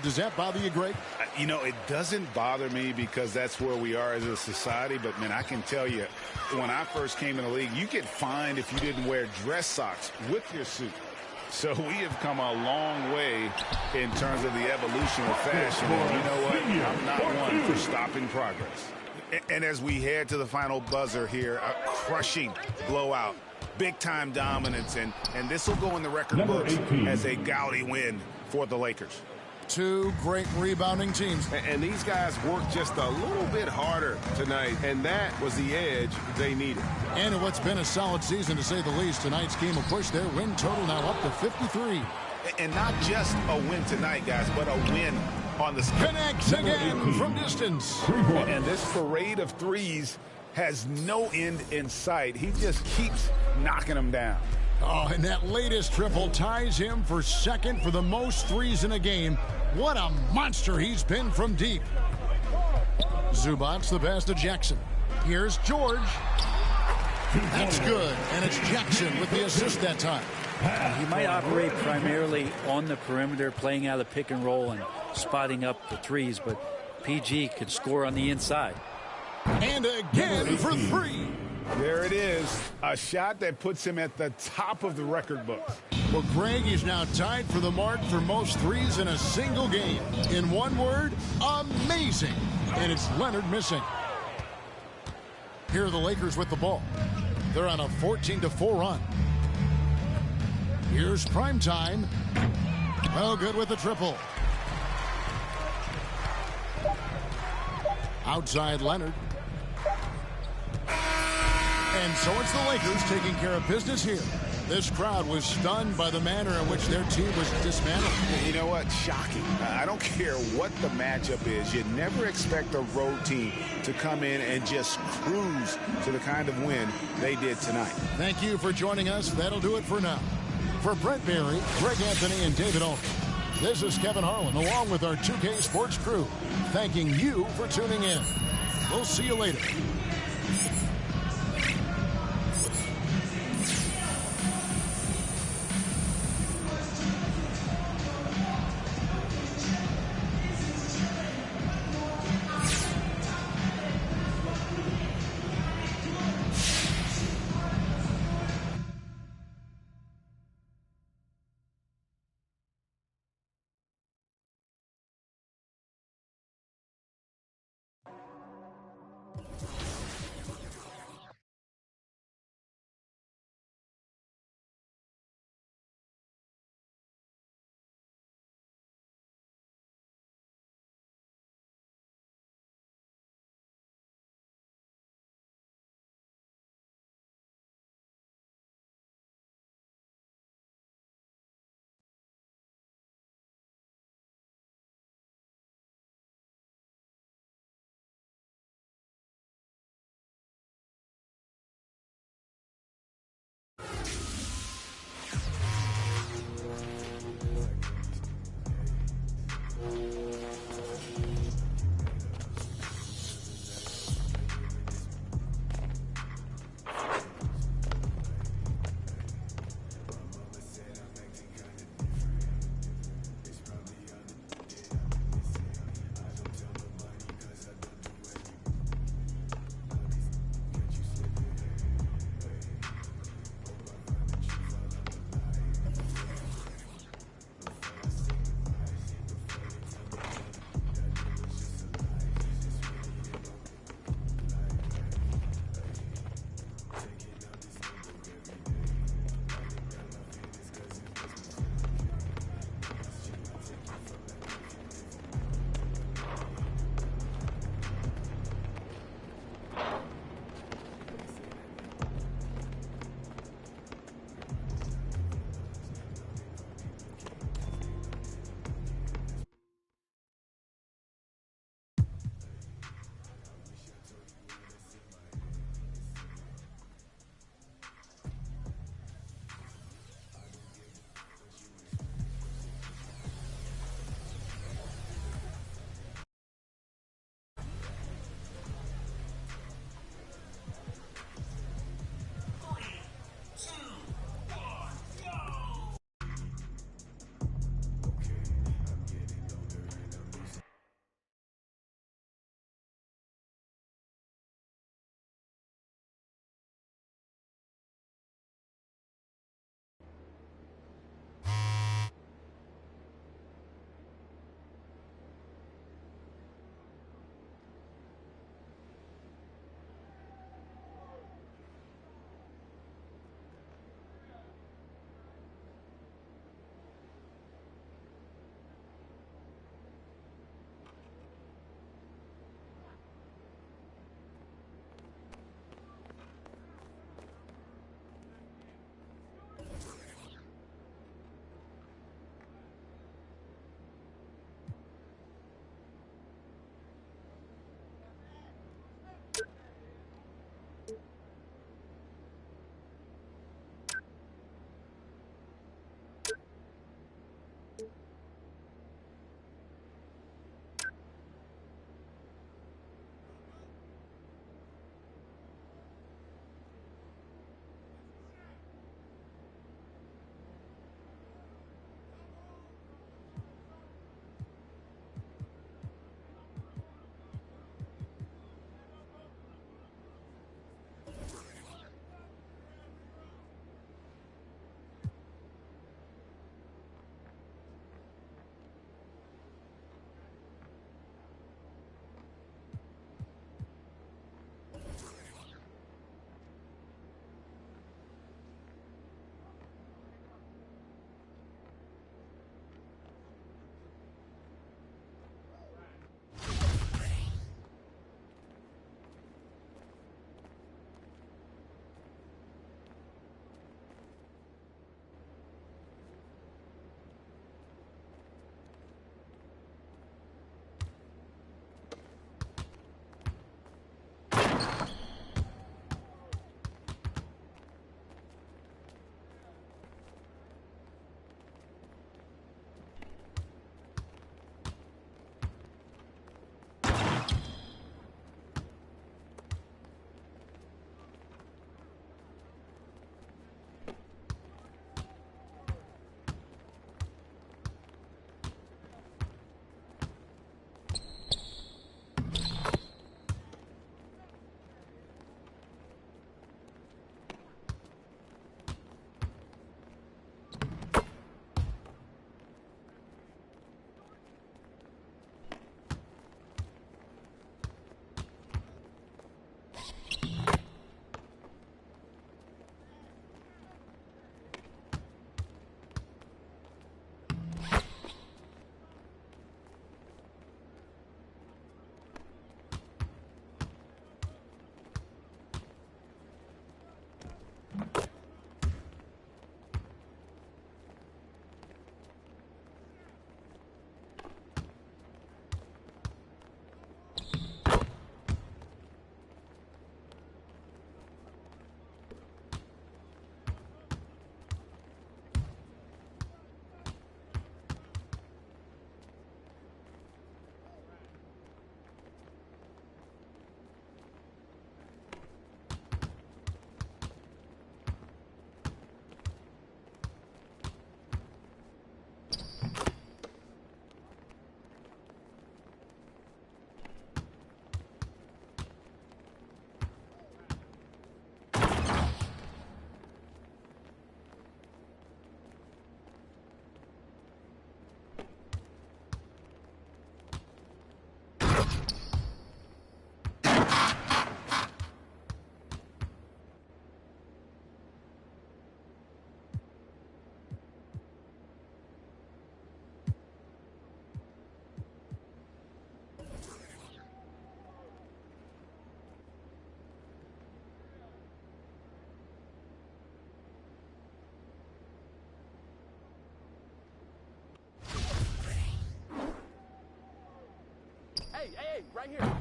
B: Does that bother you, Greg?
D: You know, it doesn't bother me because that's where we are as a society. But, man, I can tell you, when I first came in the league, you get fined if you didn't wear dress socks with your suit. So we have come a long way in terms of the evolution of fashion. And you know what? I'm not one for stopping progress. And as we head to the final buzzer here, a crushing blowout, big-time dominance, and this will go in the record books as a gaudy win for the Lakers.
B: Two great rebounding teams.
N: And these guys worked just a little bit harder tonight, and that was the edge they needed.
B: And in what's been a solid season, to say the least, tonight's game will push their win total now up to 53.
D: And not just a win tonight, guys, but a win on the...
B: Connects again from distance.
D: And this parade of threes has no end in sight. He just keeps knocking them down.
B: Oh, and that latest triple ties him for second for the most threes in a game. What a monster he's been from deep. Zubac's the pass to Jackson. Here's George. That's good, and it's Jackson with the assist that time.
C: He might operate primarily on the perimeter, playing out of the pick and roll and spotting up the threes, but PG could score on the inside.
B: And again for three.
D: There it is, a shot that puts him at the top of the record books.
B: Well, Greg is now tied for the mark for most threes in a single game. In one word, amazing. And it's Leonard missing. Here are the Lakers with the ball. They're on a 14-4 run. Here's prime time. Oh, good with the triple. Outside Leonard. And so it's the Lakers taking care of business here. This crowd was stunned by the manner in which their team was dismantled.
D: You know what? Shocking. I don't care what the matchup is. You never expect a road team to come in and just cruise to the kind of win they did tonight.
B: Thank you for joining us. That'll do it for now. For Brent Barry, Greg Anthony, and David Alton, this is Kevin Harlan along with our 2K Sports crew, thanking you for tuning in. We'll see you later.
H: Hey, right here.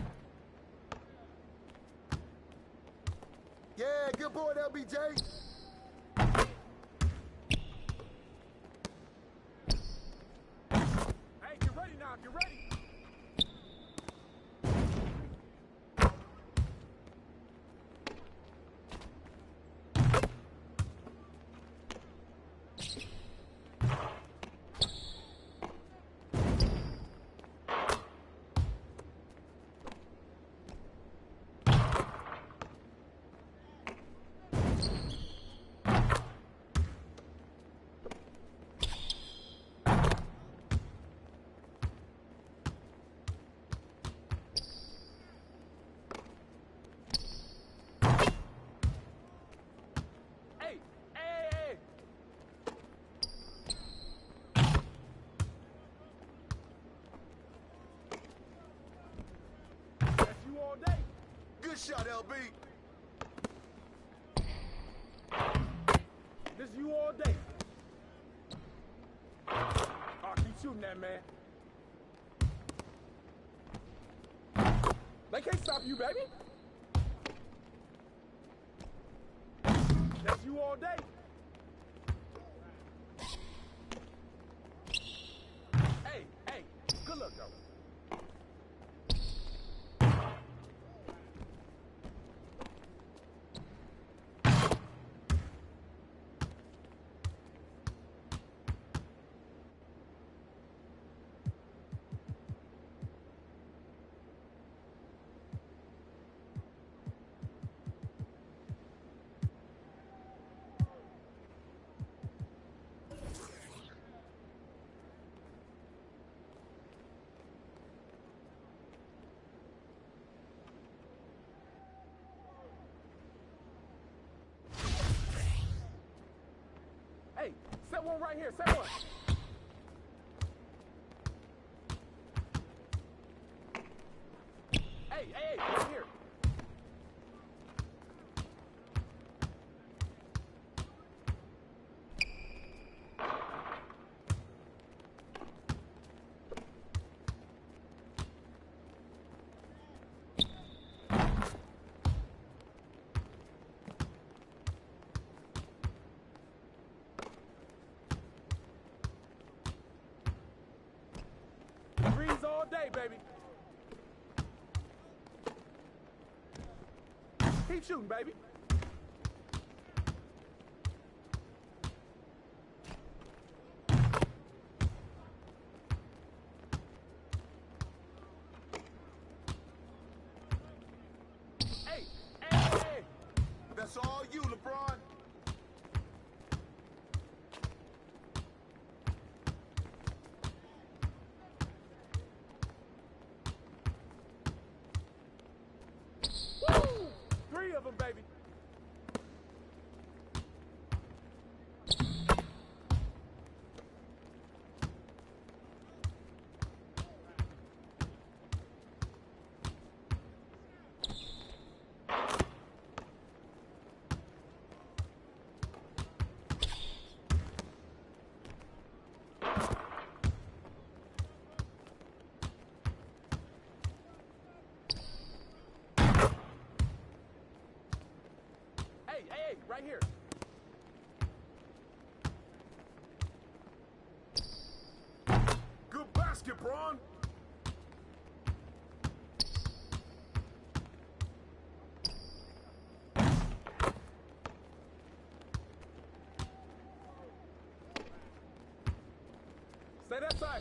K: Yeah, good boy, LBJ.
H: Hey, get ready now, get ready.
K: Good shot, LB.
H: This you all day. Oh, keep shooting that, man. They can't stop you, baby. That's you all day. Hey, good luck, though. Hey, set one right here, set one. Hey, right here. Threes all day, baby. Keep shooting, baby. Hey.
K: That's all you, LeBron.
H: Woo! 3 of them, baby. Hey, right here.
K: Good basket, Bron.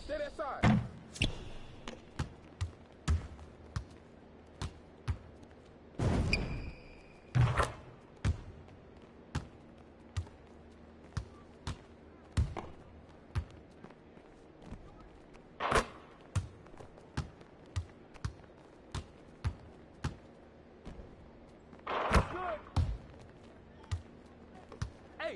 H: Stay that side. Hey.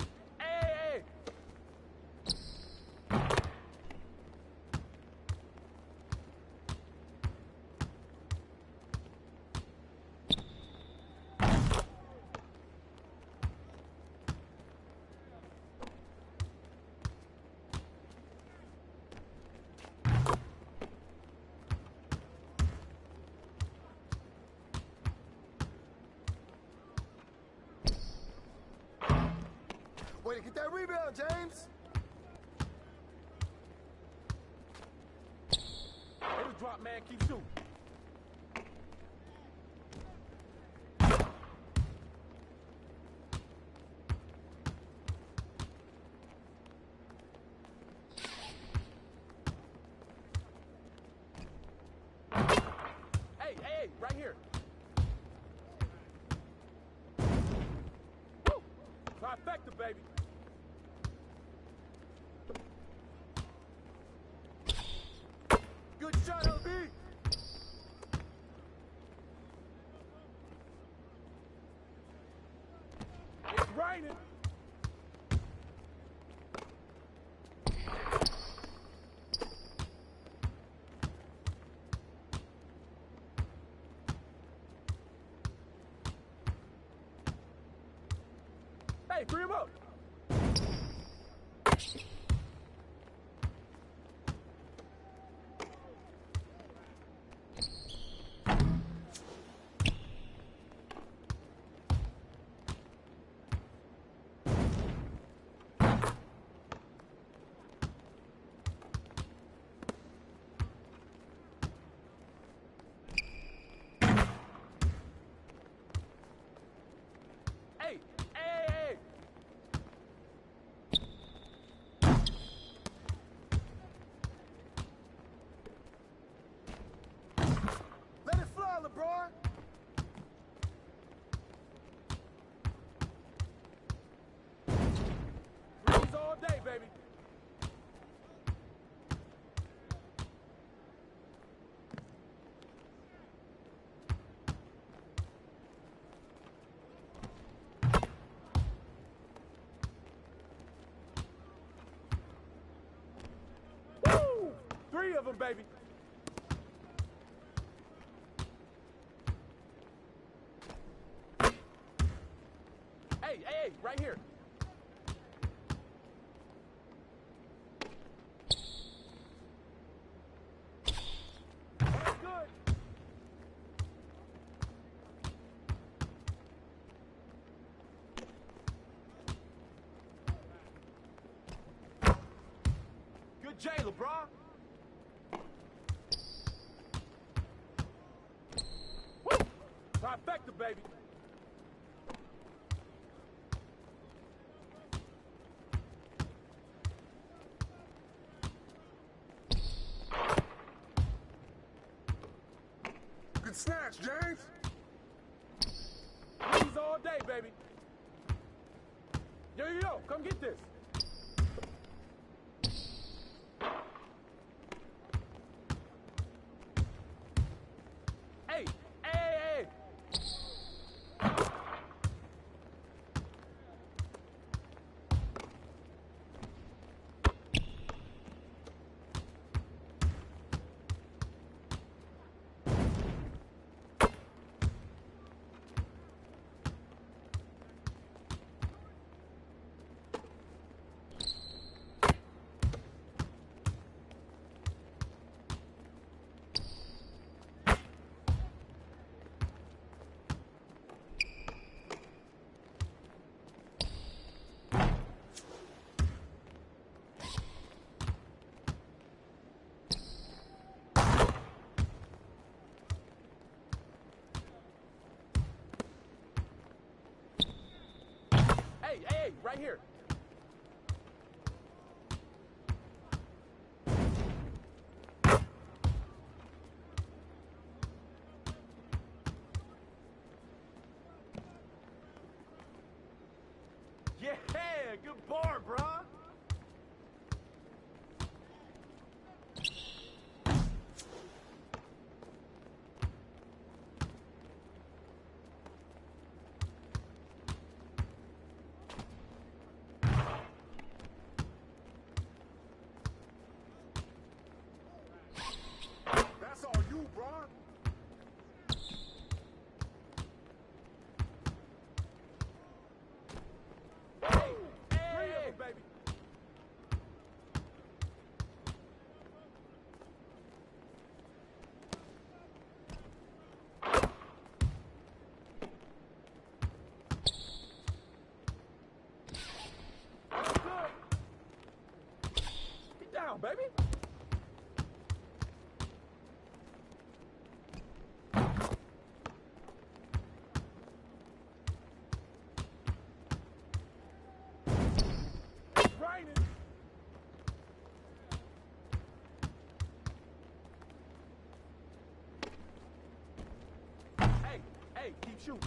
R: way. Get that rebound, James.
H: It'll drop, man. Keep shooting. Hey, right here. Woo! Trifecta, baby. Good shot, LB. It's raining. Hey, bring him up. Hey, hey.
R: Let it fly, LeBron.
H: Threes all day, baby. Woo! 3 of them, baby. Hey, right here. That's good. Good J, LeBron. Woo! Trifecta, baby.
R: Good snatch, James.
H: Threes all day, baby. Yo, come get this. Hey. Hey, right here. Yeah, good bar, bro.
R: That's all you, bro.
H: Hey, baby.
R: Hey, keep shooting.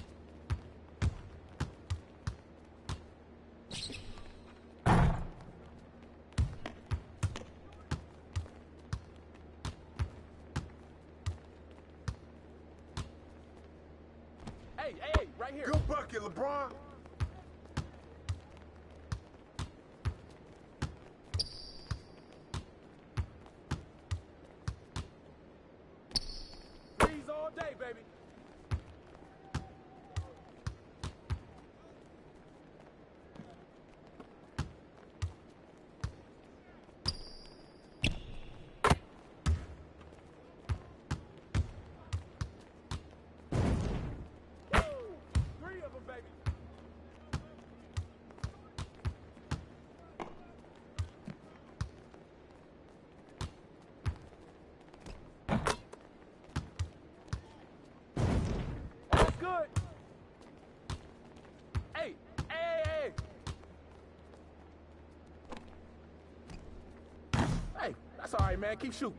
R: Hey, right here. Good bucket, LeBron. Threes all day, baby. Three of them, baby. That's good. Hey. Hey, that's all right, man. Keep shooting.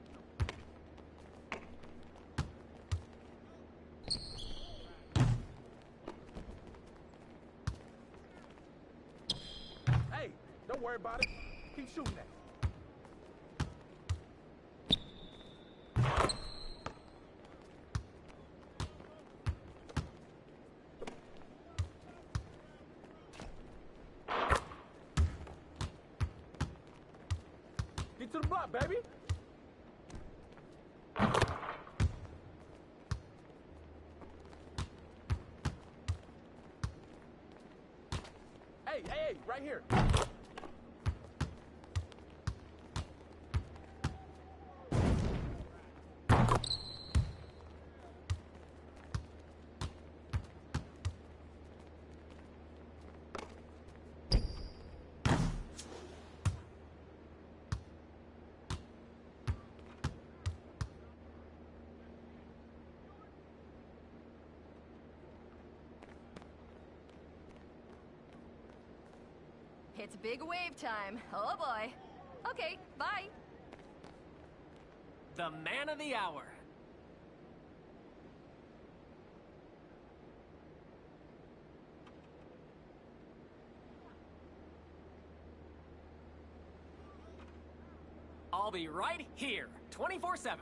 R: Hey, don't worry about it. Keep shooting that. Get to the block, baby. Hey, right here.
S: It's big wave time. Oh boy. Okay, bye.
T: The man of the hour. I'll be right here, 24/7.